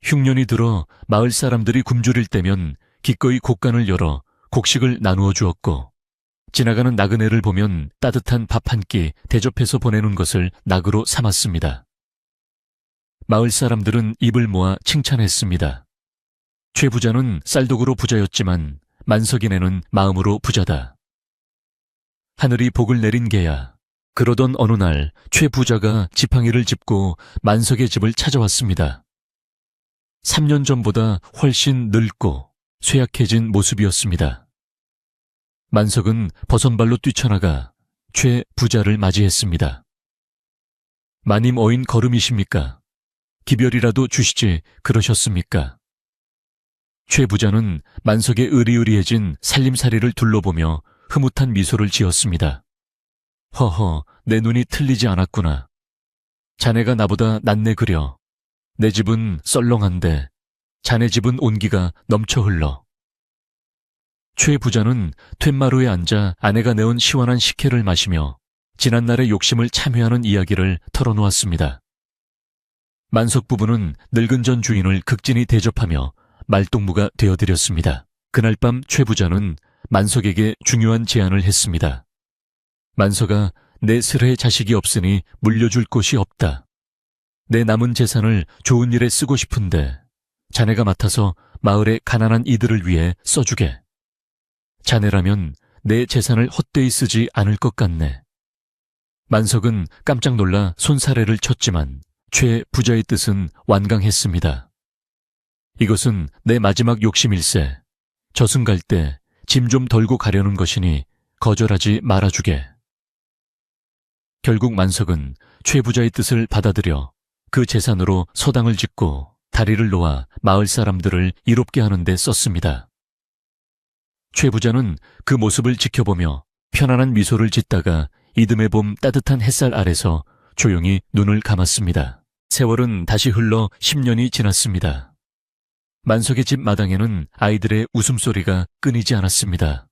흉년이 들어 마을 사람들이 굶주릴 때면 기꺼이 곡간을 열어 곡식을 나누어 주었고 지나가는 나그네를 보면 따뜻한 밥 한 끼 대접해서 보내는 것을 낙으로 삼았습니다. 마을 사람들은 입을 모아 칭찬했습니다. 최 부자는 쌀독으로 부자였지만 만석이네는 마음으로 부자다. 하늘이 복을 내린 게야. 그러던 어느 날 최 부자가 지팡이를 짚고 만석의 집을 찾아왔습니다. 3년 전보다 훨씬 늙고 쇠약해진 모습이었습니다. 만석은 버선발로 뛰쳐나가 최 부자를 맞이했습니다. 마님 어인 걸음이십니까? 기별이라도 주시지 그러셨습니까? 최 부자는 만석의 으리으리해진 살림살이를 둘러보며 흐뭇한 미소를 지었습니다. 허허, 내 눈이 틀리지 않았구나. 자네가 나보다 낫네 그려. 내 집은 썰렁한데 자네 집은 온기가 넘쳐 흘러. 최 부자는 툇마루에 앉아 아내가 내온 시원한 식혜를 마시며 지난날의 욕심을 참회하는 이야기를 털어놓았습니다. 만석 부부는 늙은 전 주인을 극진히 대접하며 말동무가 되어드렸습니다. 그날 밤 최 부자는 만석에게 중요한 제안을 했습니다. 만석아, 내 슬해 자식이 없으니 물려줄 곳이 없다. 내 남은 재산을 좋은 일에 쓰고 싶은데 자네가 맡아서 마을의 가난한 이들을 위해 써주게. 자네라면 내 재산을 헛되이 쓰지 않을 것 같네. 만석은 깜짝 놀라 손사래를 쳤지만 최 부자의 뜻은 완강했습니다. 이것은 내 마지막 욕심일세. 저승 갈 때 짐 좀 덜고 가려는 것이니 거절하지 말아주게. 결국 만석은 최 부자의 뜻을 받아들여 그 재산으로 서당을 짓고 다리를 놓아 마을 사람들을 이롭게 하는 데 썼습니다. 최 부자는 그 모습을 지켜보며 편안한 미소를 짓다가 이듬해 봄 따뜻한 햇살 아래서 조용히 눈을 감았습니다. 세월은 다시 흘러 10년이 지났습니다. 만석의 집 마당에는 아이들의 웃음소리가 끊이지 않았습니다.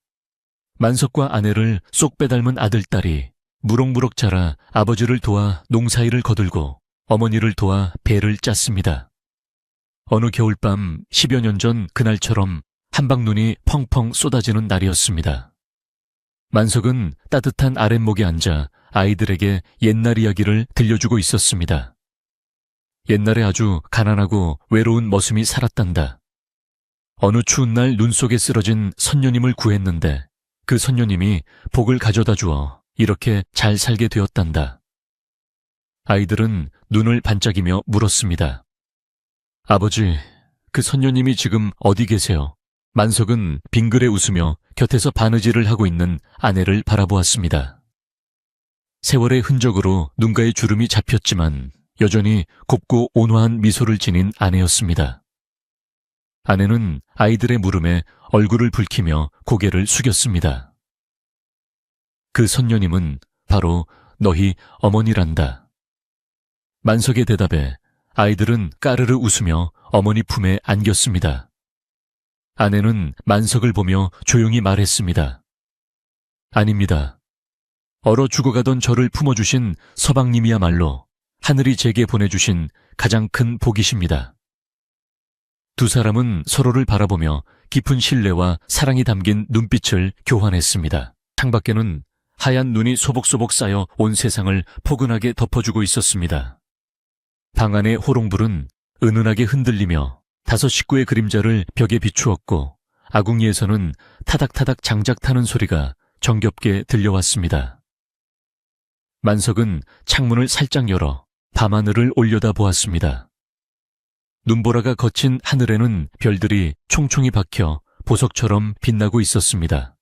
만석과 아내를 쏙 빼닮은 아들딸이 무럭무럭 자라 아버지를 도와 농사일을 거들고 어머니를 도와 배를 짰습니다. 어느 겨울밤 10여 년 전 그날처럼 한방눈이 펑펑 쏟아지는 날이었습니다. 만석은 따뜻한 아랫목에 앉아 아이들에게 옛날 이야기를 들려주고 있었습니다. 옛날에 아주 가난하고 외로운 머슴이 살았단다. 어느 추운 날 눈 속에 쓰러진 선녀님을 구했는데 그 선녀님이 복을 가져다 주어 이렇게 잘 살게 되었단다. 아이들은 눈을 반짝이며 물었습니다. 아버지, 그 선녀님이 지금 어디 계세요? 만석은 빙그레 웃으며 곁에서 바느질을 하고 있는 아내를 바라보았습니다. 세월의 흔적으로 눈가에 주름이 잡혔지만 여전히 곱고 온화한 미소를 지닌 아내였습니다. 아내는 아이들의 물음에 얼굴을 붉히며 고개를 숙였습니다. 그 선녀님은 바로 너희 어머니란다. 만석의 대답에 아이들은 까르르 웃으며 어머니 품에 안겼습니다. 아내는 만석을 보며 조용히 말했습니다. 아닙니다. 얼어 죽어가던 저를 품어주신 서방님이야말로 하늘이 제게 보내주신 가장 큰 복이십니다. 두 사람은 서로를 바라보며 깊은 신뢰와 사랑이 담긴 눈빛을 교환했습니다. 창밖에는 하얀 눈이 소복소복 쌓여 온 세상을 포근하게 덮어주고 있었습니다. 방 안의 호롱불은 은은하게 흔들리며 다섯 식구의 그림자를 벽에 비추었고 아궁이에서는 타닥타닥 장작 타는 소리가 정겹게 들려왔습니다. 만석은 창문을 살짝 열어 밤하늘을 올려다 보았습니다. 눈보라가 거친 하늘에는 별들이 총총히 박혀 보석처럼 빛나고 있었습니다.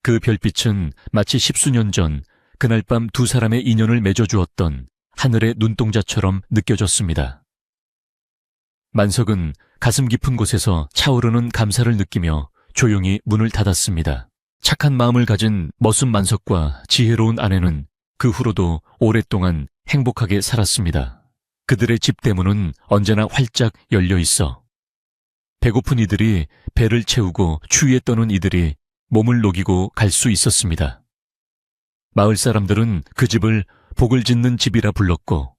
그 별빛은 마치 10수년 전 그날 밤 두 사람의 인연을 맺어주었던 하늘의 눈동자처럼 느껴졌습니다. 만석은 가슴 깊은 곳에서 차오르는 감사를 느끼며 조용히 문을 닫았습니다. 착한 마음을 가진 머슴 만석과 지혜로운 아내는 그 후로도 오랫동안 행복하게 살았습니다. 그들의 집 대문은 언제나 활짝 열려 있어 배고픈 이들이 배를 채우고 추위에 떠는 이들이 몸을 녹이고 갈 수 있었습니다. 마을 사람들은 그 집을 복을 짓는 집이라 불렀고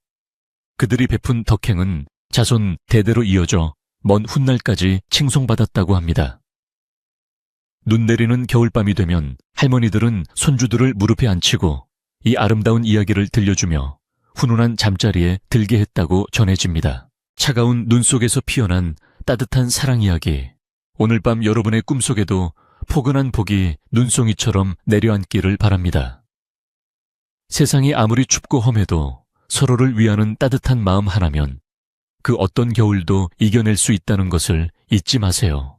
그들이 베푼 덕행은 자손 대대로 이어져 먼 훗날까지 칭송받았다고 합니다. 눈 내리는 겨울밤이 되면 할머니들은 손주들을 무릎에 앉히고 이 아름다운 이야기를 들려주며 훈훈한 잠자리에 들게 했다고 전해집니다. 차가운 눈 속에서 피어난 따뜻한 사랑 이야기. 오늘 밤 여러분의 꿈속에도 포근한 복이 눈송이처럼 내려앉기를 바랍니다. 세상이 아무리 춥고 험해도 서로를 위하는 따뜻한 마음 하나면 그 어떤 겨울도 이겨낼 수 있다는 것을 잊지 마세요.